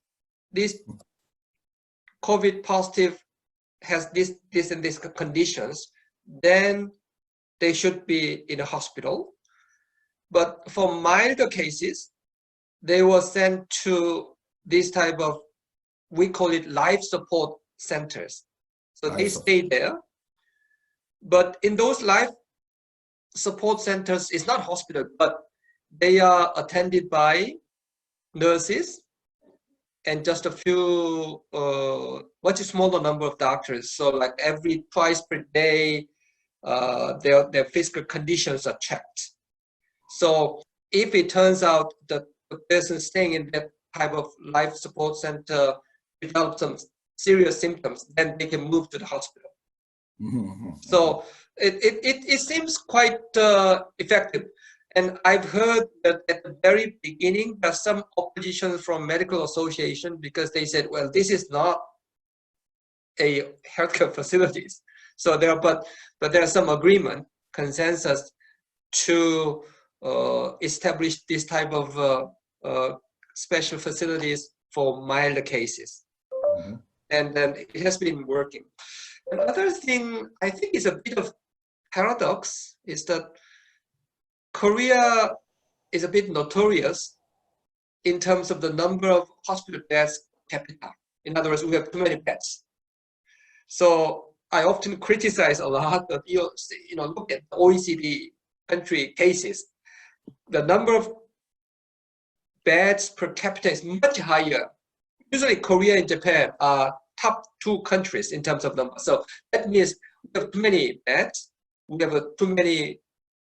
this COVID positive has this and this conditions, then they should be in a hospital. But for milder cases, they were sent to this type of, we call it life support centers. So they stay there. But in those life support centers, it's not hospital, but they are attended by nurses and just a few, much smaller number of doctors. So like twice per day, their physical conditions are checked. So if it turns out that the person staying in that type of life support center develops some serious symptoms, then they can move to the hospital. So it seems quite effective. And I've heard that at the very beginning, there's some opposition from medical association because they said, well, this is not a healthcare facilities. So but there's some agreement, consensus to establish this type of special facilities for milder cases. And then it has been working. Another thing I think is a bit of paradox is that Korea is a bit notorious in terms of the number of hospital beds per capita. In other words, we have too many beds. So I often criticize a lot that look at the OECD country cases. The number of beds per capita is much higher. Usually Korea and Japan are top 2 countries in terms of number. So that means we have too many beds, we have too many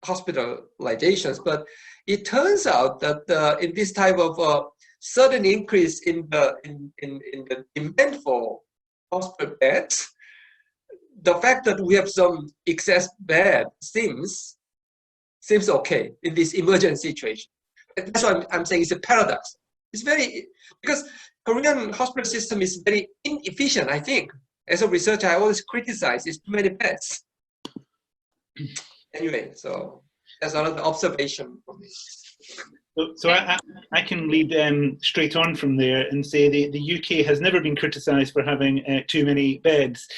hospitalizations. But it turns out that in this type of sudden increase in the demand for hospital beds, the fact that we have some excess bed seems okay in this emergency situation. And that's why I'm saying it's a paradox. It's very, because Korean hospital system is very inefficient, I think. As a researcher, I always criticize it's too many beds. Anyway, so that's another observation from me. So I can lead straight on from there and say the UK has never been criticised for having too many beds.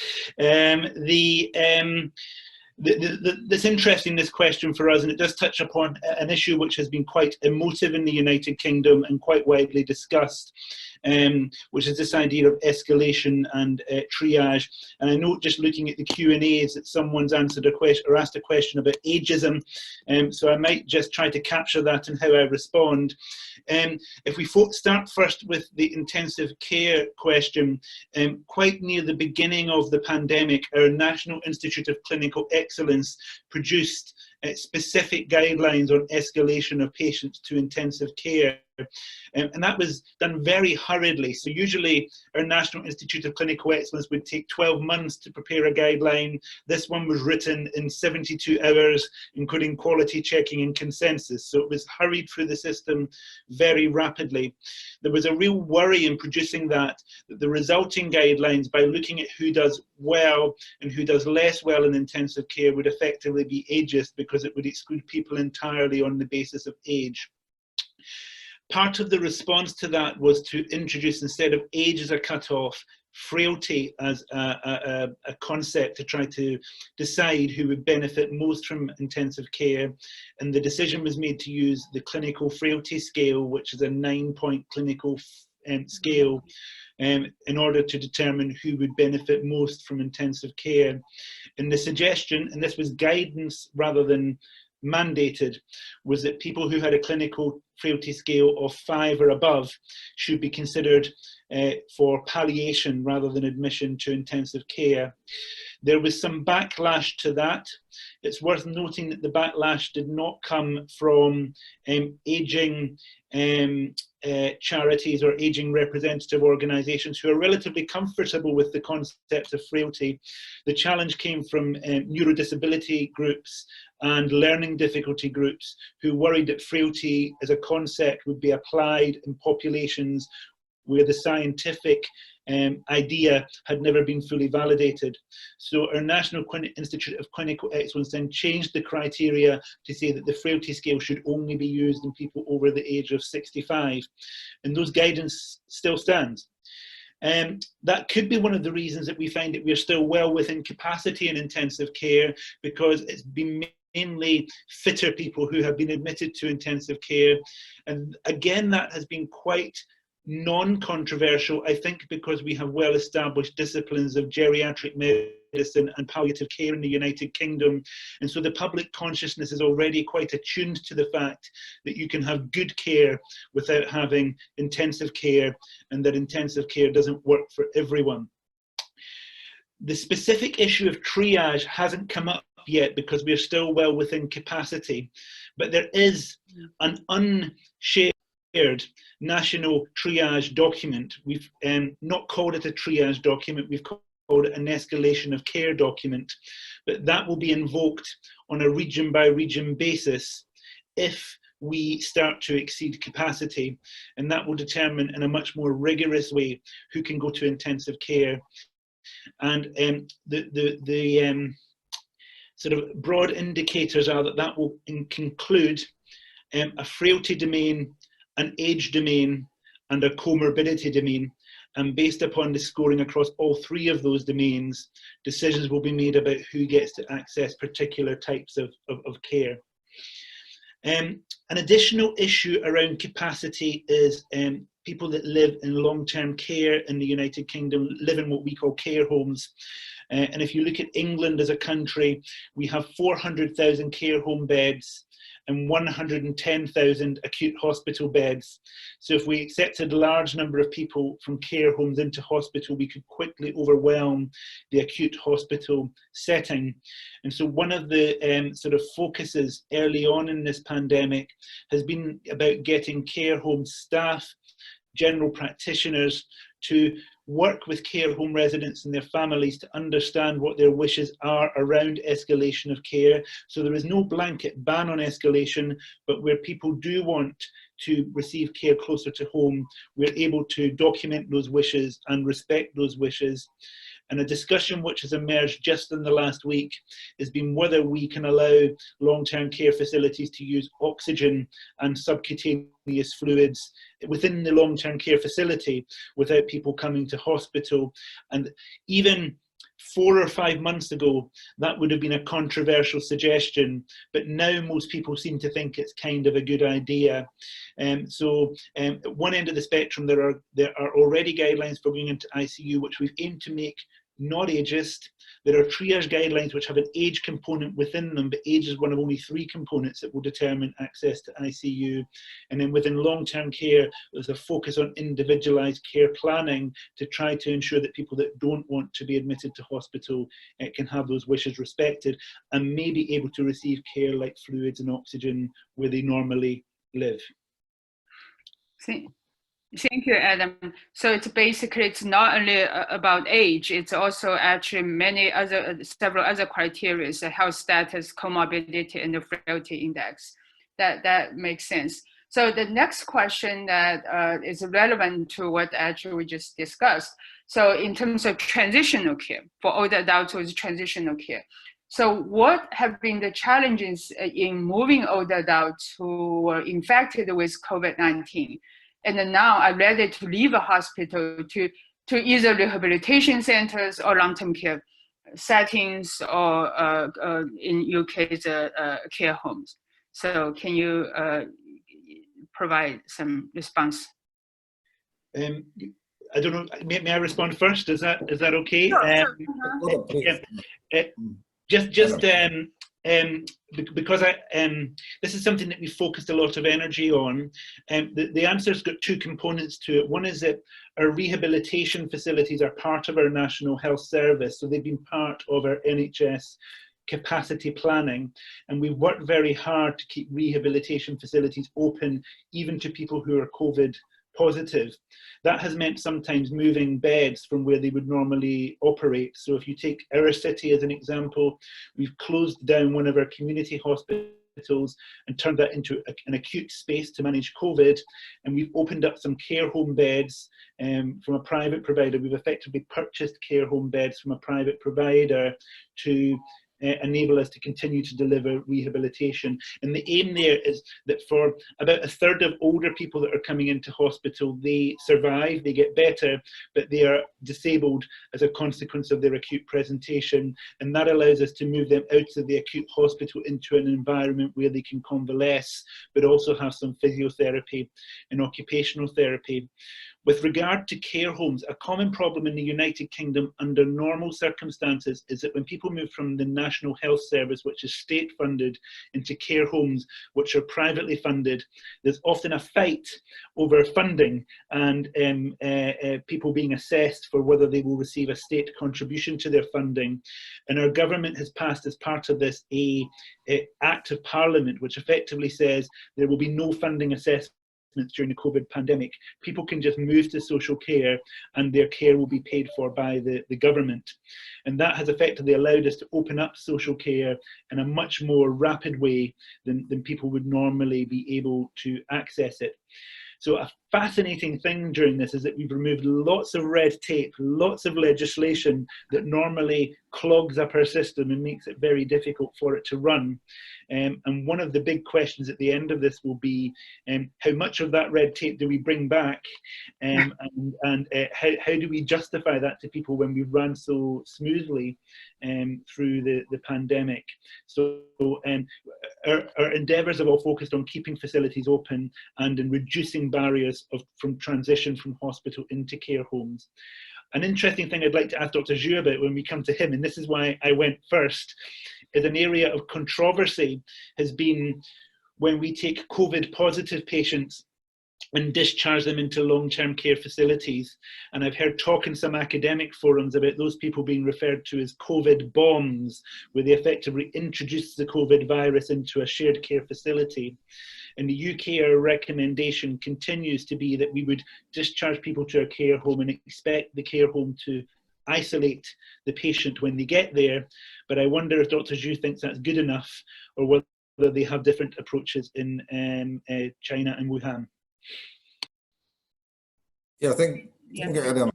That's interesting, this question for us, and it does touch upon an issue which has been quite emotive in the United Kingdom and quite widely discussed, which is this idea of escalation and triage. And I know, just looking at the Q&As, that someone's answered a question or asked a question about ageism, so I might just try to capture that in how I respond. If we start first with the intensive care question, quite near the beginning of the pandemic, our National Institute of Clinical Excellence produced specific guidelines on escalation of patients to intensive care. And that was done very hurriedly. So usually our National Institute of Clinical Excellence would take 12 months to prepare a guideline. This one was written in 72 hours, including quality checking and consensus. So it was hurried through the system very rapidly. There was a real worry in producing that the resulting guidelines, by looking at who does well and who does less well in intensive care, would effectively be ageist, because it would exclude people entirely on the basis of age. Part of the response to that was to introduce, instead of age as a cutoff, frailty as a concept, to try to decide who would benefit most from intensive care. And the decision was made to use the clinical frailty scale, which is a 9-point clinical scale, in order to determine who would benefit most from intensive care. And the suggestion, and this was guidance rather than mandated, was that people who had a clinical frailty scale of 5 or above should be considered for palliation rather than admission to intensive care. There was some backlash to that. It's worth noting that the backlash did not come from ageing charities or ageing representative organisations who are relatively comfortable with the concept of frailty. The challenge came from neurodisability groups and learning difficulty groups who worried that frailty as a concept would be applied in populations where the scientific idea had never been fully validated. So our National Institute of Clinical Excellence then changed the criteria to say that the frailty scale should only be used in people over the age of 65. And those guidance still stands. That could be one of the reasons that we find that we're still well within capacity in intensive care, because it's been mainly fitter people who have been admitted to intensive care. And again, that has been quite non-controversial, I think, because we have well-established disciplines of geriatric medicine and palliative care in the United Kingdom. And so the public consciousness is already quite attuned to the fact that you can have good care without having intensive care, and that intensive care doesn't work for everyone. The specific issue of triage hasn't come up yet because we're still well within capacity, but there is an unshared national triage document. We've not called it a triage document, we've called it an escalation of care document, but that will be invoked on a region by region basis if we start to exceed capacity, and that will determine in a much more rigorous way who can go to intensive care. And the sort of broad indicators are that will conclude a frailty domain, an age domain, and a comorbidity domain. And based upon the scoring across all 3 of those domains, decisions will be made about who gets to access particular types of care. An additional issue around capacity is people that live in long-term care in the United Kingdom live in what we call care homes. And if you look at England as a country, we have 400,000 care home beds, and 110,000 acute hospital beds. So if we accepted a large number of people from care homes into hospital, we could quickly overwhelm the acute hospital setting. And so one of the sort of focuses early on in this pandemic has been about getting care home staff, general practitioners, to work with care home residents and their families to understand what their wishes are around escalation of care. So there is no blanket ban on escalation, but where people do want to receive care closer to home, we're able to document those wishes and respect those wishes. And a discussion which has emerged just in the last week has been whether we can allow long-term care facilities to use oxygen and subcutaneous fluids within the long-term care facility without people coming to hospital. And even 4 or 5 months ago, that would have been a controversial suggestion, but now most people seem to think it's kind of a good idea. So at one end of the spectrum, there are already guidelines for going into ICU, which we've aimed to make not ageist. There are triage guidelines which have an age component within them, but age is one of only 3 components that will determine access to ICU. And then within long-term care, there's a focus on individualized care planning to try to ensure that people that don't want to be admitted to hospital can have those wishes respected and may be able to receive care like fluids and oxygen where they normally live. Thank you, Adam. So it's basically, it's not only about age, it's also actually several other criteria, so health status, comorbidity, and the frailty index. That makes sense. So the next question that is relevant to what actually we just discussed. So in terms of transitional care, for older adults with transitional care. So what have been the challenges in moving older adults who were infected with COVID-19? And then now are ready to leave a hospital to either rehabilitation centers or long-term care settings, or in your case, care homes. So can you provide some response? I don't know, may I respond first? Is that okay? Sure. Because this is something that we focused a lot of energy on. The answer's got 2 components to it. One is that our rehabilitation facilities are part of our National Health Service, so they've been part of our NHS capacity planning, and we've worked very hard to keep rehabilitation facilities open even to people who are COVID positive. That has meant sometimes moving beds from where they would normally operate. So if you take our city as an example, we've closed down one of our community hospitals and turned that into an acute space to manage COVID. And we've opened up some care home beds from a private provider. We've effectively purchased care home beds from a private provider to enable us to continue to deliver rehabilitation. And the aim there is that for about 1/3 of older people that are coming into hospital, they survive, they get better, but they are disabled as a consequence of their acute presentation. And that allows us to move them out of the acute hospital into an environment where they can convalesce, but also have some physiotherapy and occupational therapy. With regard to care homes, a common problem in the United Kingdom under normal circumstances is that when people move from the National Health Service, which is state funded, into care homes, which are privately funded, there's often a fight over funding and people being assessed for whether they will receive a state contribution to their funding. And our government has passed, as part of this, a Act of Parliament, which effectively says there will be no funding assessment during the COVID pandemic. People can just move to social care and their care will be paid for by the government. And that has effectively allowed us to open up social care in a much more rapid way than people would normally be able to access it. So a fascinating thing during this is that we've removed lots of red tape, lots of legislation that normally clogs up our system and makes it very difficult for it to run. And one of the big questions at the end of this will be how much of that red tape do we bring back, and how do we justify that to people when we've run so smoothly through the pandemic. So our endeavours have all focused on keeping facilities open and in reducing barriers from transition from hospital into care homes. An interesting thing I'd like to ask Dr. Zhu about when we come to him, and this is why I went first, is an area of controversy has been when we take COVID positive patients and discharge them into long-term care facilities. And I've heard talk in some academic forums about those people being referred to as COVID bombs, where they effectively introduce the COVID virus into a shared care facility. In the UK, our recommendation continues to be that we would discharge people to a care home and expect the care home to isolate the patient when they get there. But I wonder if Dr. Zhu thinks that's good enough, or whether they have different approaches in China and Wuhan. Yeah, thank you, Adam.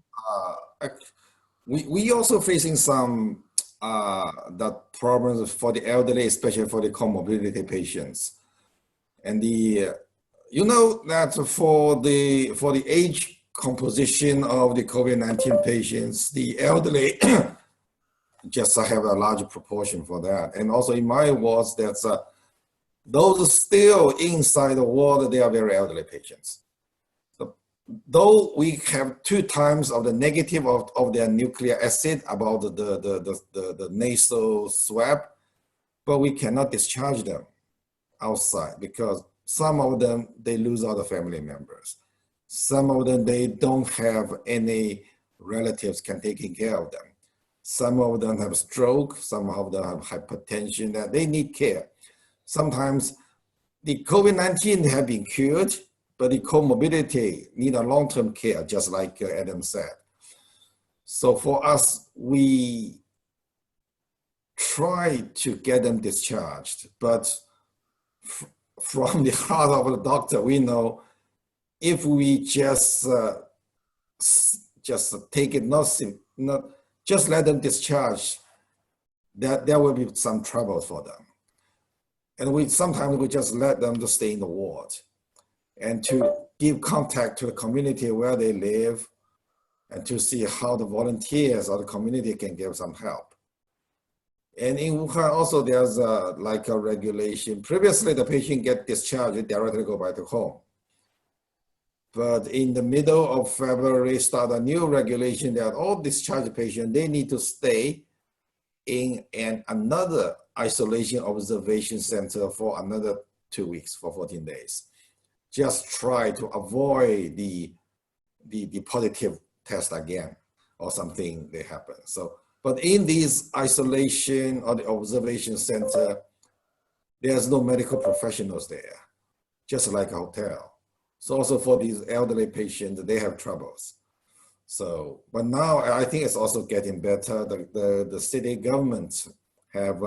We also facing some the problems for the elderly, especially for the comorbidity patients. And the you know that for the age composition of the COVID-19 patients, the elderly just have a large proportion for that. And also in my wards, that's those still inside the ward, they are very elderly patients. So, though we have 2 times of the negative of their nucleic acid about the nasal swab, but we cannot discharge them outside because some of them, they lose other family members. Some of them, they don't have any relatives can take care of them. Some of them have stroke, some of them have hypertension, that they need care. Sometimes the COVID-19 have been cured, but the comorbidity need a long-term care, just like Adam said. So for us, we try to get them discharged, but from the heart of the doctor, we know if we just take it, not just let them discharge, that there will be some trouble for them. And sometimes we just let them to stay in the ward and to give contact to the community where they live and to see how the volunteers or the community can give some help. And in Wuhan also there's like a regulation. Previously the patient get discharged, they directly go back to home. But in the middle of February, start a new regulation that all discharged patients, they need to stay in another isolation observation center for another 2 weeks, for 14 days. Just try to avoid the positive test again or something they happen. So, but in these isolation or the observation center, there's no medical professionals there, just like a hotel. So also for these elderly patients, they have troubles. So, but now I think it's also getting better. The city government have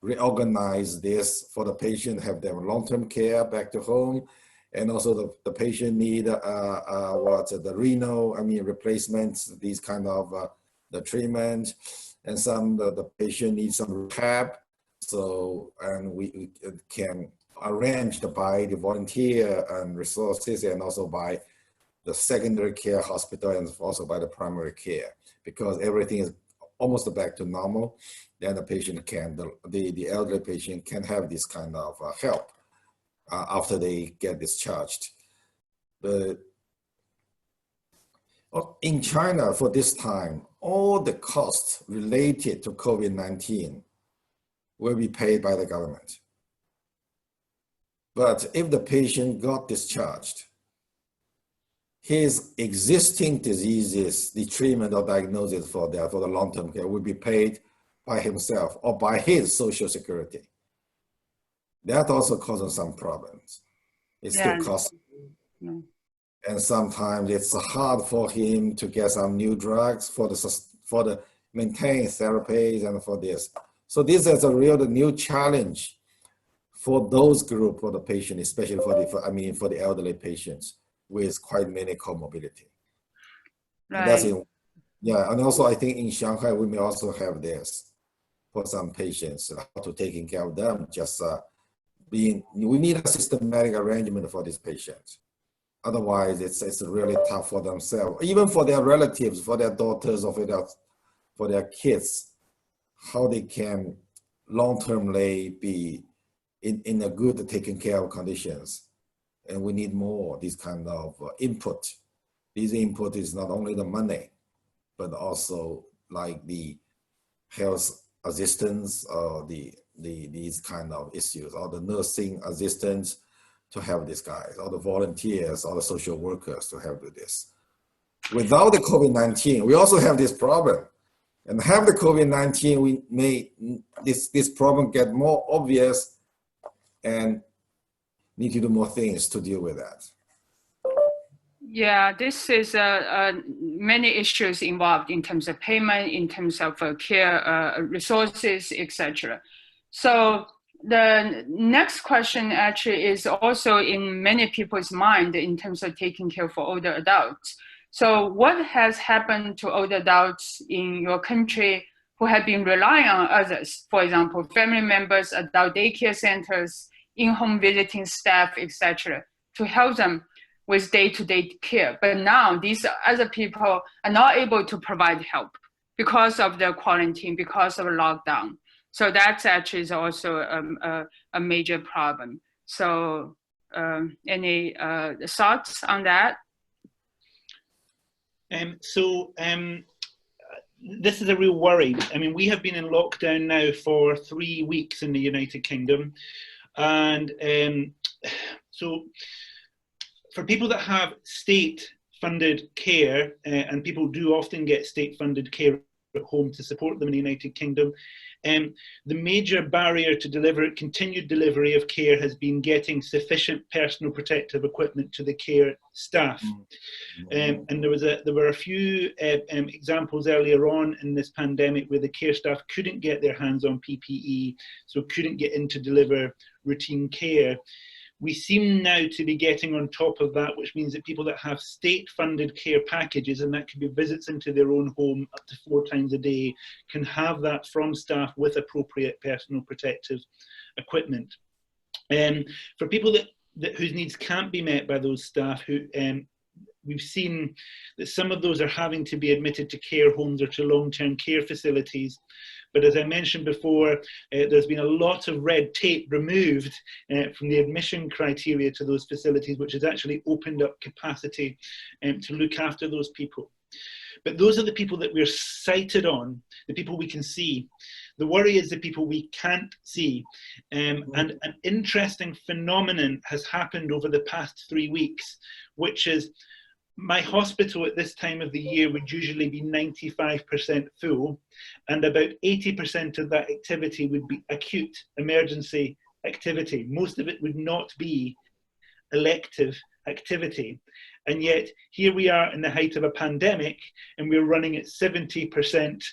reorganized this for the patient, have their long-term care back to home. And also the patient need the renal, replacements, these kind of the treatment. And the patient needs some rehab. So, and we can arranged by the volunteer and resources and also by the secondary care hospital and also by the primary care, because everything is almost back to normal. Then the patient can, the elderly patient can have this kind of help after they get discharged. But in China for this time, all the costs related to COVID-19 will be paid by the government. But if the patient got discharged, his existing diseases, the treatment or diagnosis for the long-term care will be paid by himself or by his social security. That also causes some problems. It still costs. Yeah. And sometimes it's hard for him to get some new drugs for the maintain therapies and for this. So this is a real new challenge for those group for the patient, especially for the elderly patients with quite many comorbidity. Right. And also I think in Shanghai we may also have this for some patients, how to taking care of them. We need a systematic arrangement for these patients. Otherwise, it's really tough for themselves, even for their relatives, for their daughters or for their kids, how they can long-termly be in a good taken care of conditions. And we need more this kind of input. This input is not only the money, but also like the health assistance or the these kind of issues, all the nursing assistants to help these guys, all the volunteers, all the social workers to help with this. Without the COVID-19, we also have this problem. And have the COVID-19, we may, this problem get more obvious and need to do more things to deal with that. Yeah, this is many issues involved in terms of payment, in terms of care resources, etc. So the next question actually is also in many people's mind in terms of taking care for older adults. So what has happened to older adults in your country who have been relying on others, for example, family members, adult daycare centers, in-home visiting staff, etc., to help them with day-to-day care. But now these other people are not able to provide help because of the quarantine, because of lockdown. So that's actually also a major problem. So any thoughts on that? This is a real worry. I mean, we have been in lockdown now for 3 weeks in the United Kingdom. And so for people that have state-funded care, and people do often get state-funded care at home to support them in the United Kingdom, the major barrier to continued delivery of care has been getting sufficient personal protective equipment to the care staff. And there were a few examples earlier on in this pandemic where the care staff couldn't get their hands on PPE, so couldn't get in to deliver routine care. We seem now to be getting on top of that, which means that people that have state-funded care packages, and that could be visits into their own home up to 4 times a day, can have that from staff with appropriate personal protective equipment. For people whose needs can't be met by those staff, we've seen that some of those are having to be admitted to care homes or to long-term care facilities. But as I mentioned before, there's been a lot of red tape removed from the admission criteria to those facilities, which has actually opened up capacity to look after those people. But those are the people that we're sighted on, the people we can see. The worry is the people we can't see. And an interesting phenomenon has happened over the past 3 weeks, which is my hospital at this time of the year would usually be 95% full, and about 80% of that activity would be acute emergency activity. Most of it would not be elective activity. And yet here we are in the height of a pandemic and we're running at 70%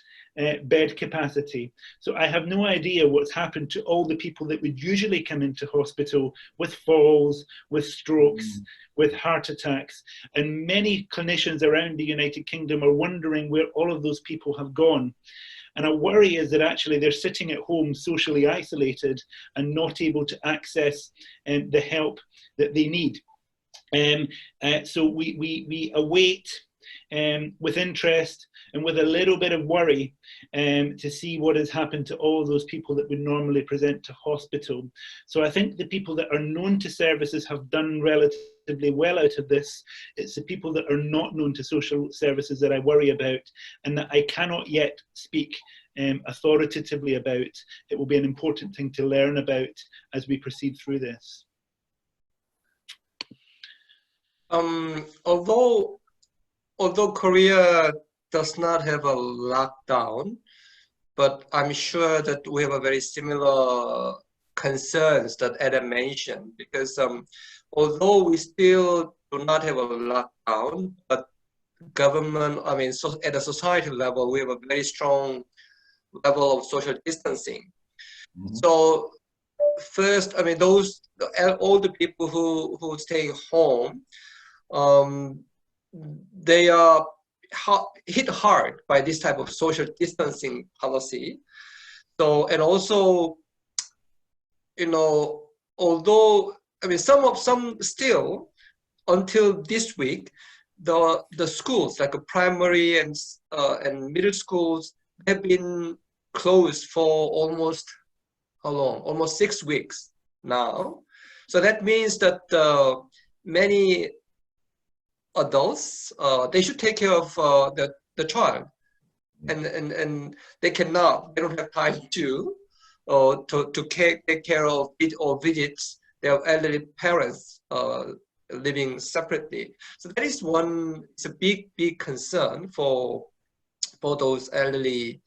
bed capacity. So I have no idea what's happened to all the people that would usually come into hospital with falls, with strokes, with heart attacks. And many clinicians around the United Kingdom are wondering where all of those people have gone. And our worry is that actually they're sitting at home socially isolated and not able to access the help that they need. So we await with interest and with a little bit of worry to see what has happened to all those people that would normally present to hospital. So I think the people that are known to services have done relatively well out of this. It's the people that are not known to social services that I worry about and that I cannot yet speak authoritatively about. It will be an important thing to learn about as we proceed through this. Although Korea does not have a lockdown, but I'm sure that we have a very similar concerns that Adam mentioned, because although we still do not have a lockdown, but government, I mean, so at a society level, we have a very strong level of social distancing. So first, I mean, all the people who stay home, they are hit hard by this type of social distancing policy. So, and also, you know, although, I mean, some still, until this week, the schools, like primary and middle schools, have been closed for almost, how long? Almost 6 weeks now. So that means that many adults, they should take care of the child, and they cannot, they don't have time to to take care of it or visits their elderly parents living separately. So that is one, it's a big concern for those elderly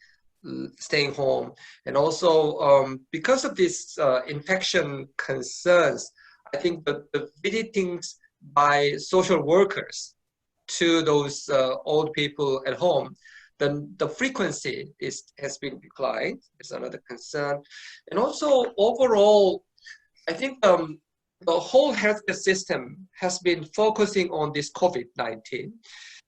staying home. And also because of this infection concerns, I think that the visitings by social workers to those old people at home, then the frequency has been declined. It's another concern. And also overall, I think the whole healthcare system has been focusing on this COVID-19.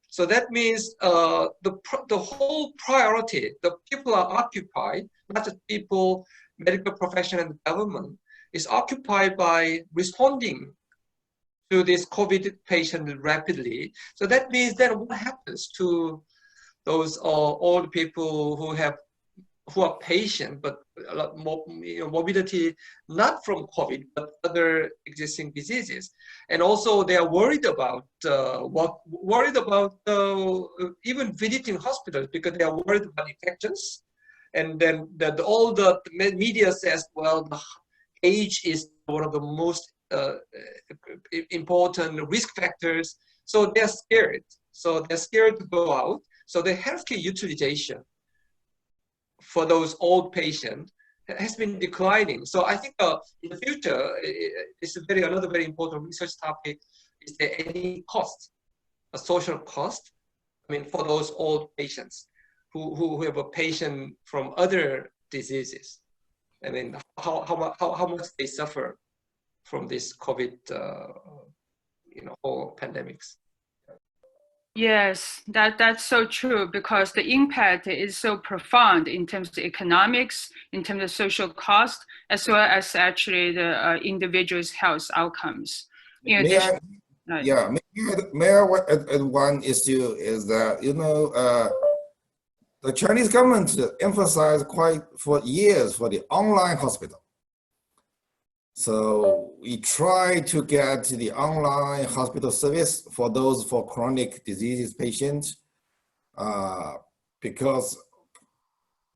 So that means the whole priority, the people are occupied, not just people, medical profession and government, is occupied by responding to this COVID patient rapidly. So that means that what happens to those old people who are patient, but a lot more morbidity, not from COVID, but other existing diseases. And also they are worried about even visiting hospitals because they are worried about infections. And then all the media says, well, the age is one of the most important risk factors. So they're scared. So they're scared to go out. So the healthcare utilization for those old patients has been declining. So I think in the future, it's another very important research topic. Is there any cost, a social cost, I mean, for those old patients who have a patient from other diseases? I mean, how much they suffer from this COVID, whole pandemics. Yes, that's so true, because the impact is so profound in terms of economics, in terms of social cost, as well as actually the individual's health outcomes. May I add one issue is that, the Chinese government emphasized quite for years for the online hospital. So we try to get the online hospital service for those for chronic diseases patients, because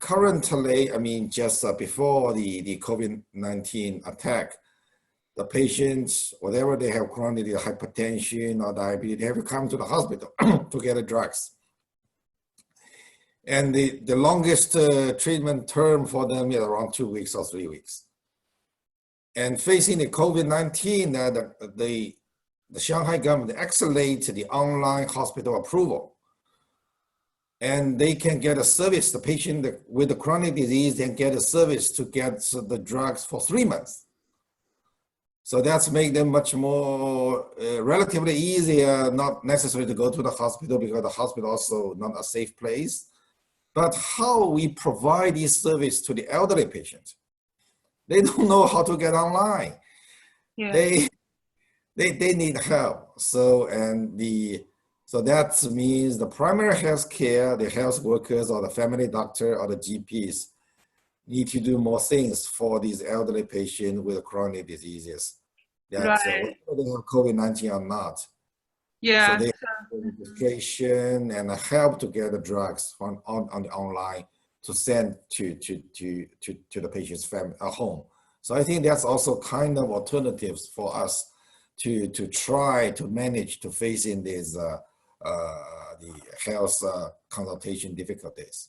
currently, I mean, just before the COVID-19 attack, the patients, whatever they have chronic hypertension or diabetes, they have to come to the hospital to get the drugs. And the longest treatment term for them is around 2 weeks or 3 weeks. And facing the COVID-19, the Shanghai government accelerated the online hospital approval. And they can get a service, the patient with the chronic disease can get a service to get the drugs for 3 months. So that's make them much more relatively easier, not necessary to go to the hospital because the hospital also not a safe place. But how we provide this service to the elderly patients? They don't know how to get online. Yeah. They need help. So that means the primary health care, the health workers or the family doctor or the GPs need to do more things for these elderly patients with chronic diseases. That's whether they have COVID-19 or not. Yeah. So they have education and help to get the drugs on the online to send to the patient's family at home. So I think that's also kind of alternatives for us to try to manage to face in these the health consultation difficulties.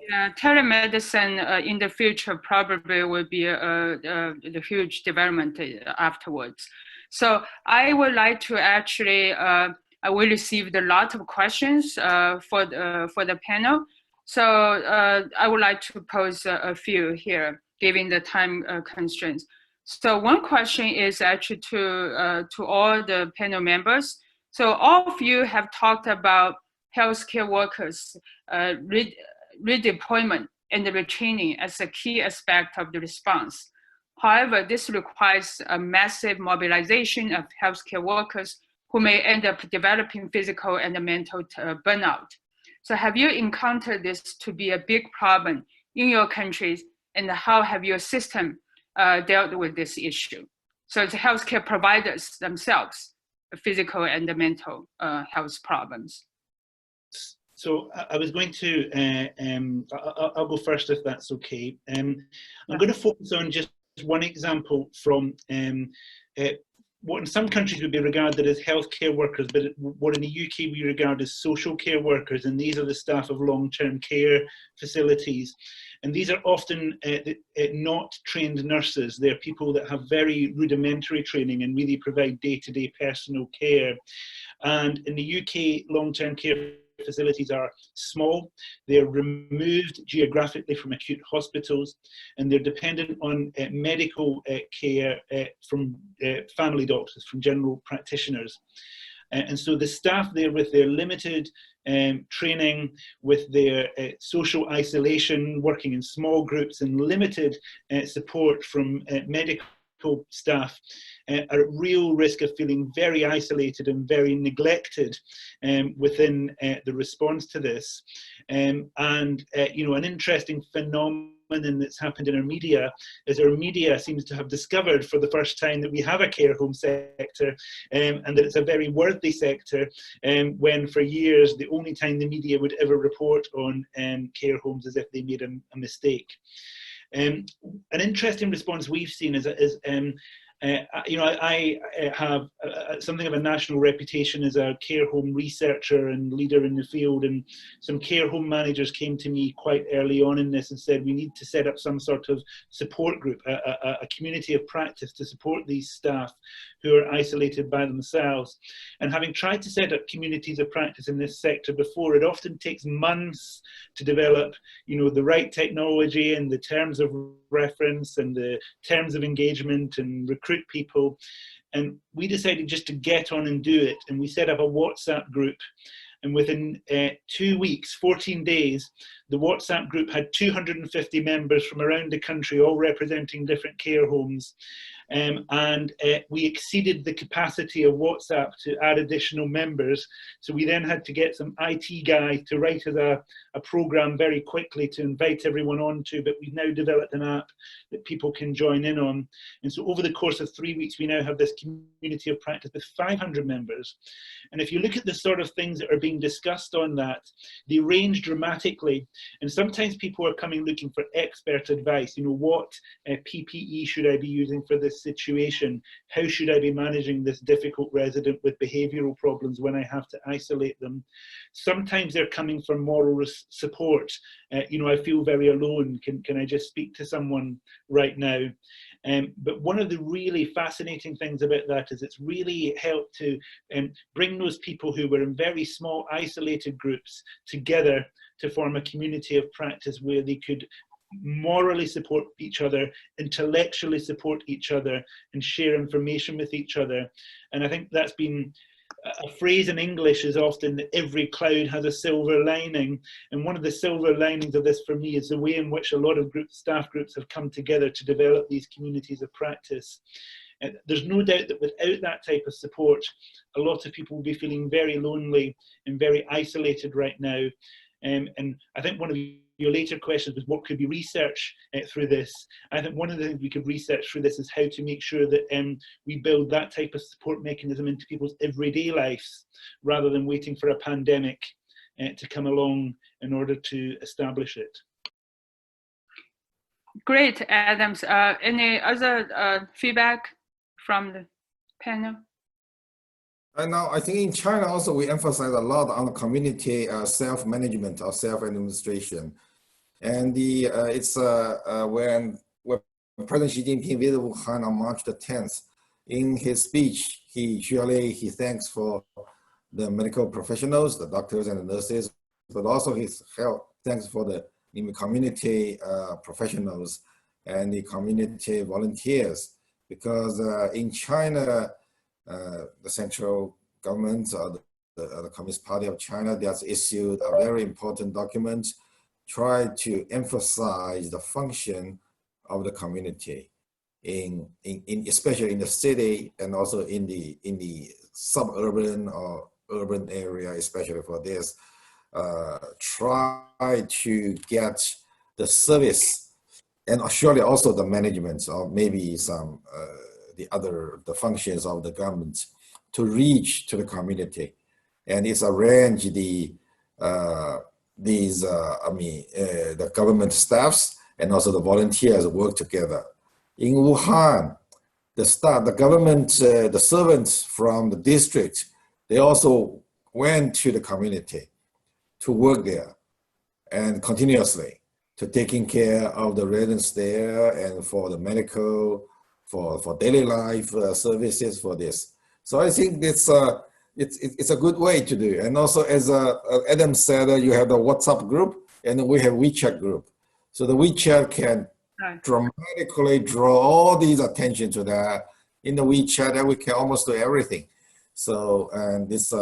Yeah, telemedicine in the future probably will be the huge development afterwards. So I would like to actually, we received a lot of questions for the panel. So I would like to pose a few here, given the time constraints. So one question is actually to all the panel members. So all of you have talked about healthcare workers redeployment and the retraining as a key aspect of the response. However, this requires a massive mobilization of healthcare workers who may end up developing physical and mental burnout. So have you encountered this to be a big problem in your countries, and how have your system dealt with this issue? So it's healthcare providers themselves, physical and mental health problems. So I was going to, I'll go first if that's okay. I'm going to focus on just one example from what in some countries would be regarded as healthcare workers, but what in the UK we regard as social care workers, and these are the staff of long-term care facilities. And these are often not trained nurses. They're people that have very rudimentary training and really provide day-to-day personal care. And in the UK, long-term care facilities are small, they're removed geographically from acute hospitals, and they're dependent on medical care from family doctors, from general practitioners. And so the staff there, with their limited training, with their social isolation, working in small groups and limited support from medical staff, are at real risk of feeling very isolated and very neglected within the response to this. You know, an interesting phenomenon that's happened in our media is our media seems to have discovered for the first time that we have a care home sector, and that it's a very worthy sector, when for years the only time the media would ever report on care homes is if they made a mistake. An interesting response we've seen is you know, I have something of a national reputation as a care home researcher and leader in the field, and some care home managers came to me quite early on in this and said we need to set up some sort of support group, a community of practice to support these staff who are isolated by themselves. And having tried to set up communities of practice in this sector before, it often takes months to develop, you know, the right technology and the terms of reference and the terms of engagement and recruit people. And we decided just to get on and do it, and we set up a WhatsApp group, and within 2 weeks, 14 days, the WhatsApp group had 250 members from around the country, all representing different care homes. We exceeded the capacity of WhatsApp to add additional members. So we then had to get some IT guy to write us a program very quickly to invite everyone onto, but we've now developed an app that people can join in on. And so over the course of 3 weeks, we now have this community of practice with 500 members. And if you look at the sort of things that are being discussed on that, they range dramatically. And sometimes people are coming looking for expert advice. You know, what PPE should I be using for this situation? How should I be managing this difficult resident with behavioural problems when I have to isolate them? Sometimes they're coming for moral support. You know, I feel very alone. Can I just speak to someone right now? But one of the really fascinating things about that is it's really helped to bring those people who were in very small isolated groups together to form a community of practice where they could morally support each other, intellectually support each other, and share information with each other. And I think that's been a phrase in English is often that every cloud has a silver lining. And one of the silver linings of this for me is the way in which a lot of staff groups have come together to develop these communities of practice. There's no doubt that without that type of support, a lot of people will be feeling very lonely and very isolated right now. And I think one of your later questions was what could be researched through this. I think one of the things we could research through this is how to make sure that we build that type of support mechanism into people's everyday lives, rather than waiting for a pandemic to come along in order to establish it. Great, Adams. Any other feedback from the panel? Now, I think in China also we emphasize a lot on the community self-management or self-administration. And it's when President Xi Jinping visited Wuhan on March the 10th, in his speech, he thanks for the medical professionals, the doctors and the nurses, but also his thanks for the community professionals and the community volunteers, because in China, the central government or the Communist Party of China, they has issued a very important document, try to emphasize the function of the community especially in the city and also in the suburban or urban area, especially for this, try to get the service and surely also the management or maybe some the functions of the government to reach to the community. And it's arranged the the government staffs and also the volunteers work together. In Wuhan, the government, the servants from the district, they also went to the community to work there and continuously to taking care of the residents there and for the medical, for daily life services for this. So I think it's a good way to do. And also, as Adam said, you have the WhatsApp group and we have WeChat group. So the WeChat can dramatically draw all these attention to that. In the WeChat, and we can almost do everything. So, and this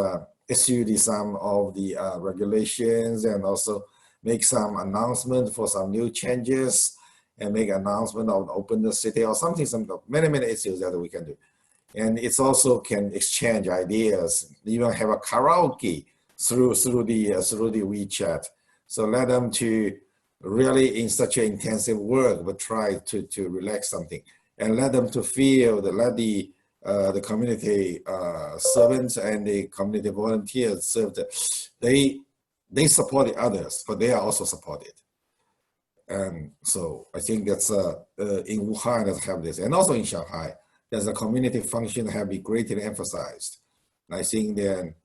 issued some of the regulations and also make some announcement for some new changes and make announcement of open the city or something, many issues that we can do. And it's also can exchange ideas, even have a karaoke through the WeChat. So let them to really in such an intensive work, but try to relax something and let them to feel that let the community servants and the community volunteers serve they support the others, but they are also supported. And so I think that's in Wuhan that have this, and also in Shanghai, there's a community function have been greatly emphasized. I think then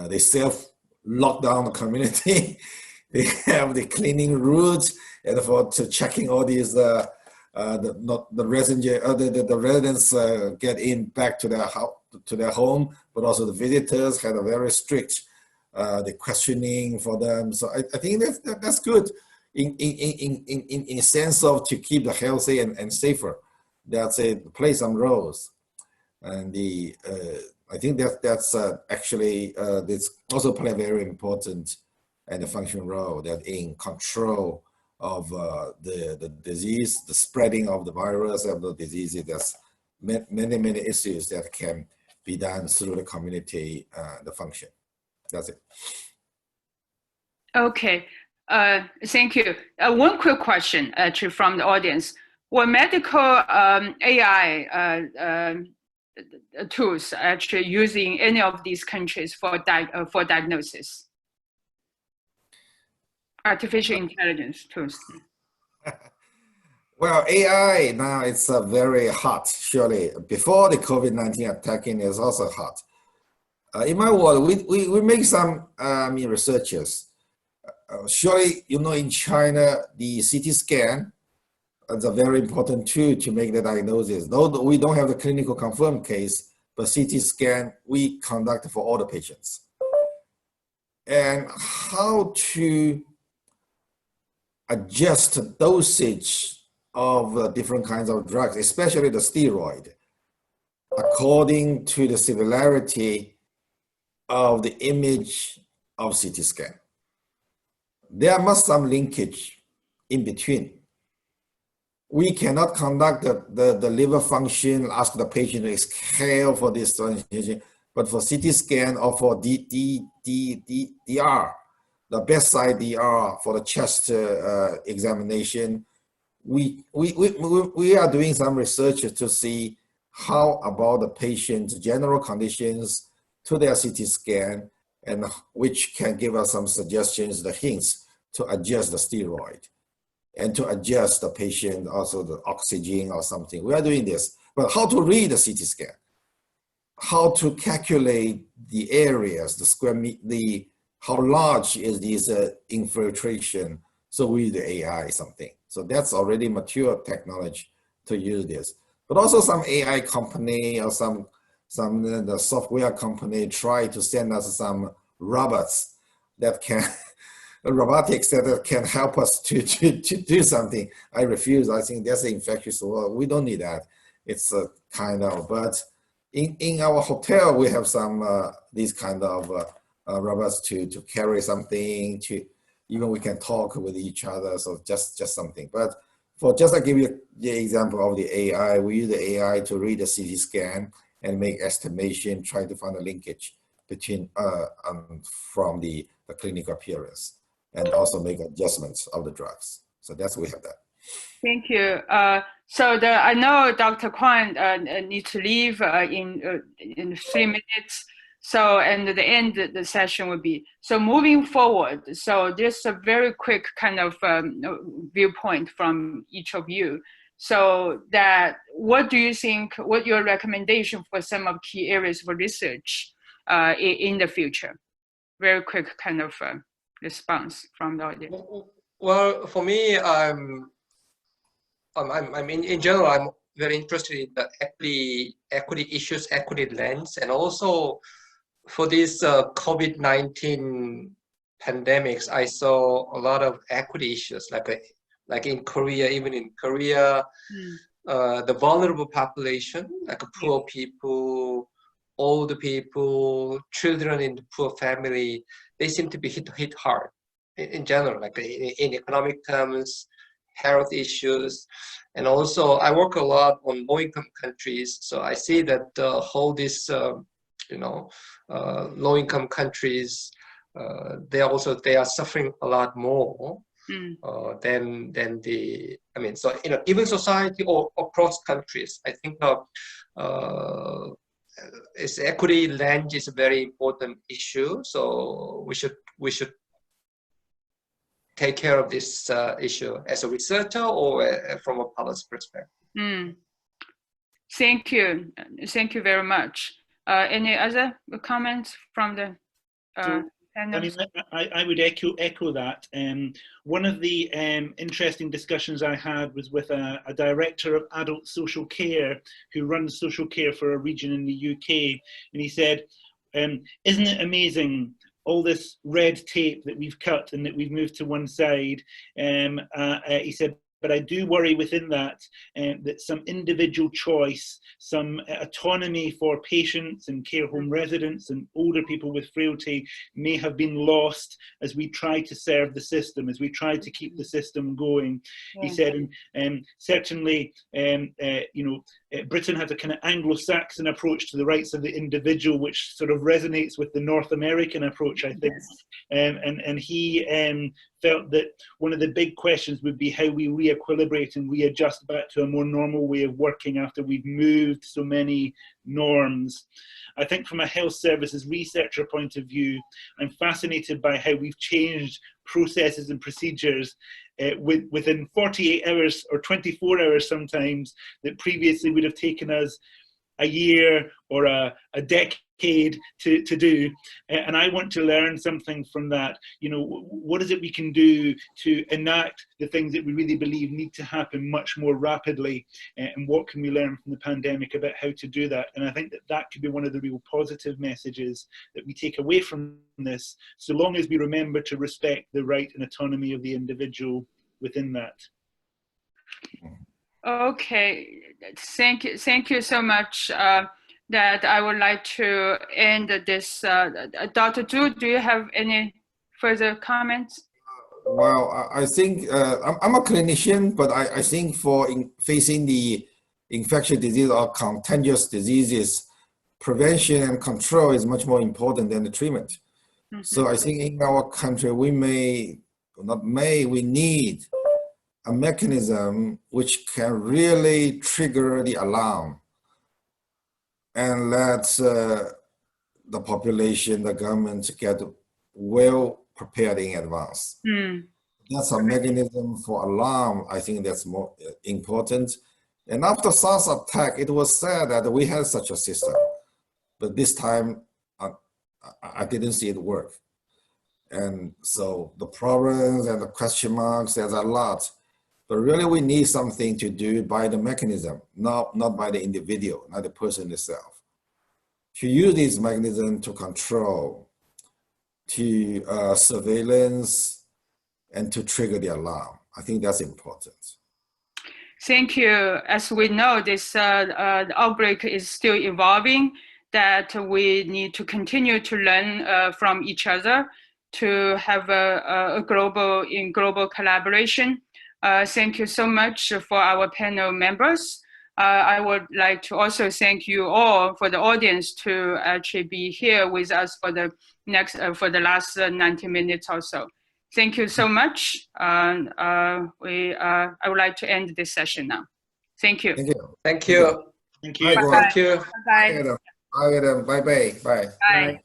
they self-lock down the community. They have the cleaning routes and to checking all these the residents get in back to their house, to their home, but also the visitors had a very strict the questioning for them. So I think that's good in a sense of to keep the healthy and safer. That's play some roles, and I think that's actually this also play a very important and a functional role that in control of the disease, the spreading of the virus of the diseases. There's many issues that can be done through the community, the function. That's it. Okay, thank you. One quick question actually from the audience. Were medical AI tools actually using any of these countries for diagnosis? Artificial intelligence tools. Well, AI now it's very hot, surely. Before the COVID-19 attacking is also hot. In my world, we make some researchers. Surely, in China, the CT scan is a very important tool to make the diagnosis. Though we don't have the clinical confirmed case, but CT scan we conduct for all the patients. And how to adjust dosage of different kinds of drugs, especially the steroid, according to the severity of the image of CT scan. There must some linkage in between. We cannot conduct the liver function, ask the patient to exhale for this transfusion, but for CT scan or for DR, the bedside DR for the chest examination, we are doing some research to see how about the patient's general conditions to their CT scan, and which can give us some suggestions, the hints to adjust the steroid and to adjust the patient also the oxygen or something. We are doing this, but how to read the CT scan, how to calculate the areas, the square meter, how large is this infiltration? So we the AI something. So that's already mature technology to use this. But also some AI company or some the software company try to send us some robots that can robotics that can help us to do something. I refuse. I think that's infectious. Well, we don't need that. It's a kind of, but in our hotel we have some these kind of robots to carry something, to even we can talk with each other. So just something. But for just I give you the example of the AI, we use the AI to read the CT scan and make estimation, try to find a linkage between from the clinical appearance, and also make adjustments of the drugs. So that's we have that. Thank you. So I know Dr. Kwon needs to leave in 3 minutes. So, and the end of the session would be, so moving forward, so just a very quick kind of viewpoint from each of you. So that, what do you think, what your recommendation for some of key areas for research in the future? Very quick kind of response from the audience. Well, for me, in general, I'm very interested in the equity issues, equity lens, and also for this COVID-19 pandemics, I saw a lot of equity issues, like in Korea, even in Korea, the vulnerable population, like poor people, older people, children in the poor family, they seem to be hit hard in general, like in economic terms, health issues. And also I work a lot on low-income countries. So I see that the whole this, low-income countries, they are suffering a lot more than the, so in a given society or across countries. I think its equity lens is a very important issue. So we should take care of this issue as a researcher or from a policy perspective. Thank you very much. Any other comments from the panel? I would echo that. One of the interesting discussions I had was with a director of adult social care who runs social care for a region in the UK, and he said, isn't it amazing all this red tape that we've cut and that we've moved to one side? He said, but I do worry within that that some individual choice, some autonomy for patients and care home residents and older people with frailty may have been lost as we try to serve the system, as we try to keep the system going. He said, certainly, Britain has a kind of Anglo-Saxon approach to the rights of the individual, which sort of resonates with the North American approach, I think. And he felt that one of the big questions would be how we re-equilibrate and readjust back to a more normal way of working after we've moved so many norms. I think from a health services researcher point of view, I'm fascinated by how we've changed processes and procedures within 48 hours or 24 hours sometimes, that previously would have taken us a year or a decade to do. And I want to learn something from that. What is it we can do to enact the things that we really believe need to happen much more rapidly? And what can we learn from the pandemic about how to do that? And I think that could be one of the real positive messages that we take away from this, so long as we remember to respect the right and autonomy of the individual within that. Okay, thank you so much. That I would like to end this. Dr. Zhu, do you have any further comments? Well, I think I'm a clinician, but I think for facing the infectious disease or contagious diseases, prevention and control is much more important than the treatment. So I think in our country, we need a mechanism which can really trigger the alarm and let the population, the government get well prepared in advance. That's a mechanism for alarm. I think that's more important. And after SARS attack, it was said that we had such a system, but this time I didn't see it work. And so the problems and the question marks, there's a lot. But really, we need something to do by the mechanism, not by the individual, not the person itself. To use this mechanism to control, to surveillance, and to trigger the alarm. I think that's important. Thank you. As we know, this outbreak is still evolving, that we need to continue to learn from each other to have a global collaboration. Thank you so much for our panel members. I would like to also thank you all for the audience to actually be here with us for the last 90 minutes or so. Thank you so much. I would like to end this session now. Thank you. Thank you. Thank you. Thank you. Bye. Bye. Thank you. Bye. Bye. Bye. Bye. Bye.